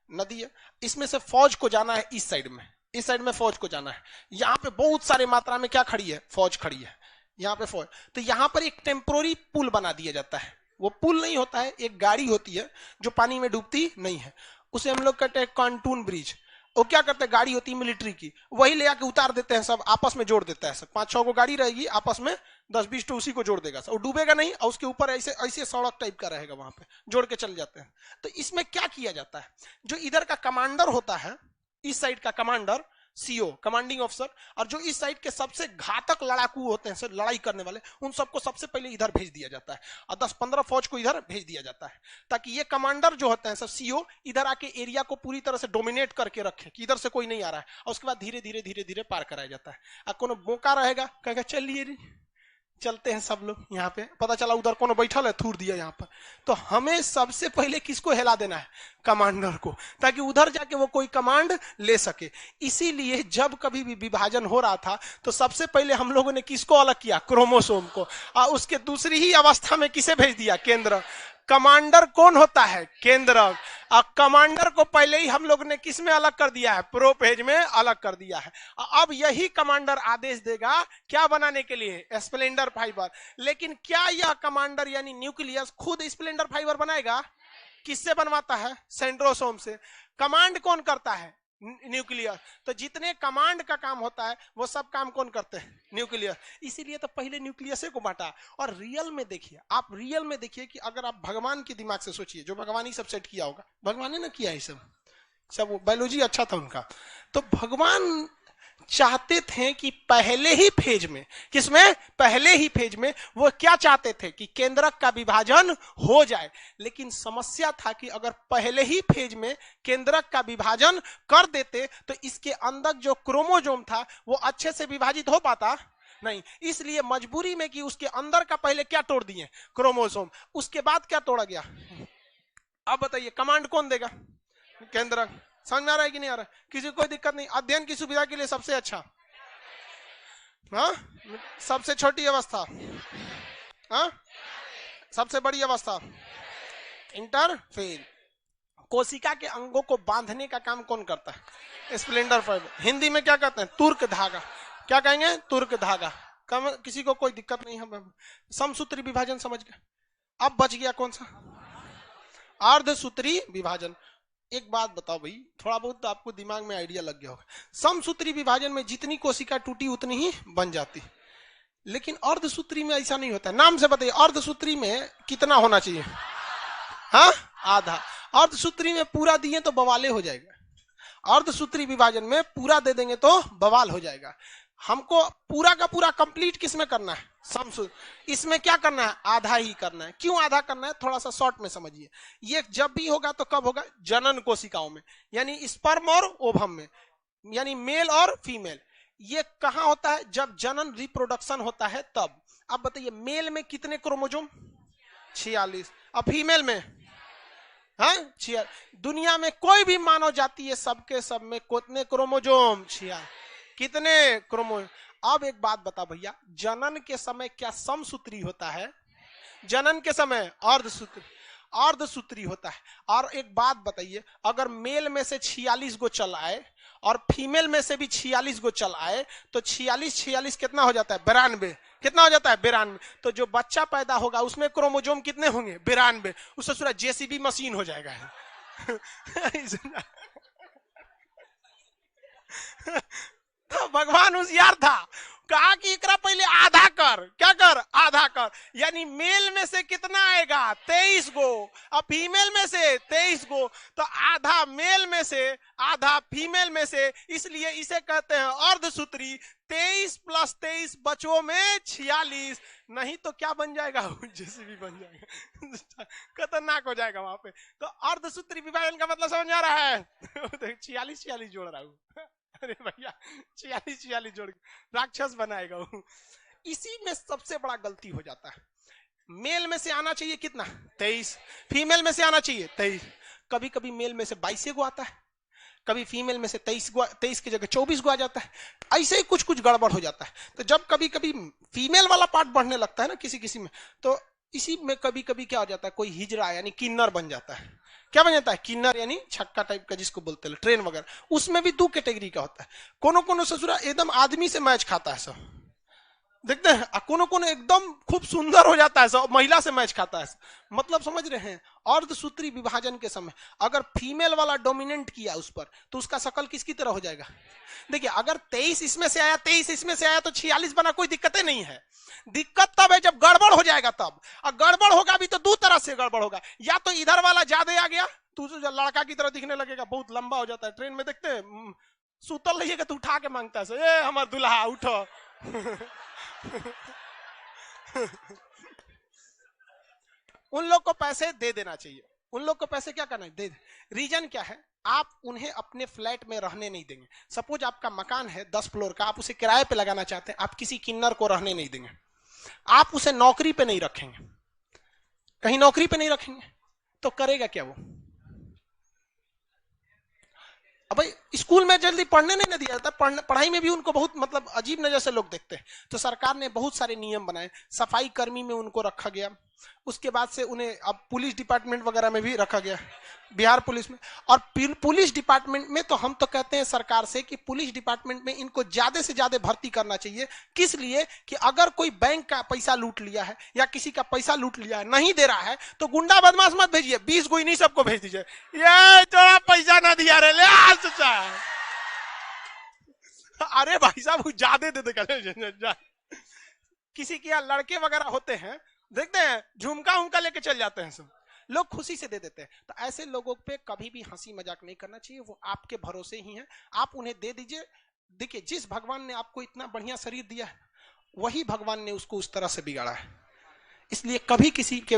नदी है, इसमें से फौज को जाना है इस साइड में, इस साइड में फौज को जाना है, यहाँ पे बहुत सारे मात्रा में क्या खड़ी है, फौज खड़ी है, यहाँ पे फौज। तो यहाँ पर एक टेम्पोररी पुल बना दिया जाता है। वो पुल नहीं होता है, एक गाड़ी होती है जो पानी में डूबती नहीं है, उसे हम लोग कहते हैं कॉन्टून ब्रिज। वो क्या करते हैं, गाड़ी होती है मिलिट्री की, वही ले आके उतार देते हैं, सब आपस में जोड़ देता है। सब 5-6 को गाड़ी रहेगी, आपस में 10-20 तो उसी को जोड़ देगा, वो डूबेगा नहीं, और उसके ऊपर ऐसे ऐसे सड़क टाइप का रहेगा, वहां पे जोड़ के चल जाते हैं। तो इसमें क्या किया जाता है, जो इधर का कमांडर होता है, इस साइड का कमांडर, सीओ कमांडिंग ऑफिसर, और जो इस साइड के सबसे घातक लड़ाकू होते हैं, लड़ाई करने वाले, उन सबको सबसे पहले इधर भेज दिया जाता है, और 10-15 फौज को इधर भेज दिया जाता है, ताकि ये कमांडर जो होते हैं सब, सीओ, इधर आके एरिया को पूरी तरह से डोमिनेट करके रखे कि इधर से कोई नहीं आ रहा है, और उसके बाद धीरे धीरे धीरे धीरे पार कराया जाता है। और कोनो मौका रहेगा, कहेगा चलिए चलते हैं सब लोग, यहाँ पे पता चला उधर कोनो बैठल है, थूर दिया यहाँ पर, तो हमें सबसे पहले किसको हिला देना है, कमांडर को, ताकि उधर जाके वो कोई कमांड ले सके। इसीलिए जब कभी भी विभाजन हो रहा था, तो सबसे पहले हम लोगों ने किसको अलग किया, क्रोमोसोम को, और उसके दूसरी ही अवस्था में किसे भेज दिया, केंद्र। कमांडर कौन होता है, केंद्रक। अब कमांडर को पहले ही हम लोग ने किस में अलग कर दिया है, प्रोपेज में अलग कर दिया है। अब यही कमांडर आदेश देगा क्या बनाने के लिए, स्प्लेंडर फाइबर। लेकिन क्या यह कमांडर यानी न्यूक्लियस खुद स्प्लेंडर फाइबर बनाएगा, किससे बनवाता है, सेंट्रोसोम से। कमांड कौन करता है, न्यूक्लियर। तो जितने कमांड का काम होता है वो सब काम कौन करते हैं, न्यूक्लियर। इसीलिए तो पहले न्यूक्लियस को बांटा। और रियल में देखिए, आप रियल में देखिए कि अगर आप भगवान के दिमाग से सोचिए, जो भगवान ही सब सेट किया होगा, भगवान ने ना किया है सब बायोलॉजी अच्छा था उनका, तो भगवान चाहते थे कि पहले ही फेज में, किसमें, पहले ही फेज में वो क्या चाहते थे कि केंद्रक का विभाजन हो जाए। लेकिन समस्या था कि अगर पहले ही फेज में केंद्रक का विभाजन कर देते तो इसके अंदर जो क्रोमोसोम था वो अच्छे से विभाजित हो पाता नहीं। इसलिए मजबूरी में कि उसके अंदर का पहले क्या तोड़ दिए, क्रोमोसोम, उसके बाद क्या तोड़ा गया। अब बताइए कमांड कौन देगा, केंद्रक। समझ में आ रहा है कि नहीं आ रहा है, किसी को कोई दिक्कत नहीं। अध्ययन की सुविधा के लिए सबसे अच्छा, हाँ, सबसे छोटी अवस्था, हाँ, सबसे बड़ी अवस्था, इंटरफेज। कोशिका के अंगों को बांधने का काम कौन करता है, स्प्लेंडर फाइबर। हिंदी में क्या कहते हैं, तुर्क धागा। क्या कहेंगे, तुर्क धागा। किसी को कोई दिक्कत नहीं है, समसूत्री विभाजन समझ गए। अब बच गया कौन सा, अर्धसूत्री विभाजन। एक बात बताओ भाई, थोड़ा बहुत तो आपको दिमाग में आइडिया लग गया होगा। समसूत्री विभाजन में जितनी कोशिका टूटी उतनी ही बन जाती, लेकिन अर्धसूत्री में ऐसा नहीं होता। नाम से बताइए, अर्धसूत्री में कितना होना चाहिए, हाँ, आधा। अर्धसूत्री में पूरा दिए तो बवाले हो जाएगा, अर्धसूत्री विभाजन में पूरा दे देंगे तो बवाल हो जाएगा। हमको पूरा का पूरा कंप्लीट किसमें करना है, समसूत्र। इसमें क्या करना है, आधा ही करना है। क्यों आधा करना है, थोड़ा सा शॉर्ट में समझिए। ये जब भी होगा तो कब होगा, जनन कोशिकाओं में, यानी स्पर्म और ओवम में, यानी मेल और फीमेल। ये कहां होता है, जब जनन रिप्रोडक्शन होता है तब। अब बताइए मेल में कितने क्रोमोसोम, 46, और फीमेल में हाँ, दुनिया में कोई भी मानव जाति है, सबके सब में कितने क्रोमोजोम? 46। कितने क्रोमोजोम? अब एक बात बता भैया, जनन के समय क्या समसूत्री होता है? जनन के समय अर्धसूत्री होता है। और एक बात बताइए, अगर मेल में से 46 गो चल आए और फीमेल में से भी 46 गो चल आए तो 46 कितना हो जाता है? 92। कितना हो जाता है? 92। तो जो बच्चा पैदा होगा उसमें क्रोमोजोम कितने होंगे? 92। उससे पूरा जेसीबी मशीन हो जाएगा। तो भगवान होशियार था, कहा कि एकरा पहले आधा कर। क्या कर? आधा कर। यानी मेल में से कितना आएगा? 23 गो, और फीमेल में से 23 गो। तो आधा मेल में से आधा फीमेल में से, इसलिए इसे कहते हैं अर्धसूत्री। 23 + 23 बच्चों में 46। नहीं तो क्या बन जाएगा? जेसीबी बन जाएगा, खतरनाक हो जाएगा वहां पे। तो अर्धसूत्री विभाजन का मतलब समझ आ रहा है? 46 जोड़ रहा हूं। अरे भैया, 46 जोड़ राक्षस बनाएगा वो। इसी में सबसे बड़ा गलती हो जाता है। मेल में से आना चाहिए कितना? 23। फीमेल में से आना चाहिए 23। कभी कभी मेल में से 22 गो आता है, कभी फीमेल में से 23 की जगह 24 गो आ जाता है। ऐसे ही कुछ कुछ गड़बड़ हो जाता है। तो जब कभी कभी फीमेल वाला पार्ट बढ़ने लगता है ना किसी किसी में, तो इसी में कभी कभी क्या हो जाता है, कोई हिजड़ा यानी किन्नर बन जाता है। क्या बन जाता है? किन्नर यानी छक्का टाइप का, जिसको बोलते हैं ट्रेन वगैरह। उसमें भी 2 कैटेगरी का होता है। कोनो कोनो ससुरा एकदम आदमी से मैच खाता है सब, देखते हैं। कोनो कोनो एकदम खूब सुंदर हो जाता है सब, महिला से मैच खाता है। मतलब समझ रहे हैं? अर्धसूत्री विभाजन के समय अगर फीमेल वाला डोमिनेंट किया उस पर, तो उसका शकल किसकी तरह हो जाएगा? देखिए, अगर 23 इसमें से आया, 23 इसमें से आया, तो 46 बना, कोई दिक्कत नहीं है। दिक्कत तब है जब गड़बड़ हो जाएगा तब। और गड़बड़ होगा भी तो 2 तरह से गड़बड़ होगा। या तो इधर वाला ज्यादा आ गया, तू जो लड़का की तरह दिखने लगेगा, बहुत लंबा हो जाता है। ट्रेन में देखते हैं सुतल रहिएगा तो उठा के मांगता है, ए हमार दुल्हा उठो। उन लोग को पैसे दे देना चाहिए। उन लोग को पैसे क्या करना है? दे। रीजन क्या है? आप उन्हें अपने फ्लैट में रहने नहीं देंगे। सपोज आपका मकान है 10 फ्लोर का, आप उसे किराए पे लगाना चाहते हैं, आप किसी किन्नर को रहने नहीं देंगे। आप उसे नौकरी पे नहीं रखेंगे, कहीं नौकरी पे नहीं रखेंगे, तो करेगा क्या वो? अब भाई स्कूल में जल्दी पढ़ने नहीं ना दिया जाता, पढ़ाई में भी उनको बहुत मतलब अजीब नजर से लोग देखते हैं। तो सरकार ने बहुत सारे नियम बनाए। सफाई कर्मी में उनको रखा गया, उसके बाद से उन्हें अब पुलिस डिपार्टमेंट वगैरह में भी रखा गया, बिहार पुलिस में। और पुलिस डिपार्टमेंट में तो हम तो कहते हैं सरकार से कि पुलिस डिपार्टमेंट में इनको ज्यादा से ज्यादा भर्ती करना चाहिए। किस लिए? कि अगर कोई बैंक का पैसा लूट लिया है या किसी का पैसा लूट लिया है, नहीं दे रहा है, तो गुंडा बदमाश मत भेजिए, 20 गो इन्हीं सबको भेज दीजिए। ये थोड़ा पैसा ना दिया रे, ले अरे भाई साहब ज्यादा दे दे। किसी के यहाँ लड़के वगैरह होते हैं, देखते हैं झुमका उमका लेके चल जाते हैं, सब लोग खुशी से दे देते हैं। तो ऐसे लोगों पे कभी भी हंसी मजाक नहीं करना चाहिए। वो आपके भरोसे ही हैं, आप उन्हें दे दीजिए। देखिए, जिस भगवान ने आपको इतना बढ़िया शरीर दिया है, वही भगवान ने उसको उस तरह से बिगाड़ा है। इसलिए कभी किसी के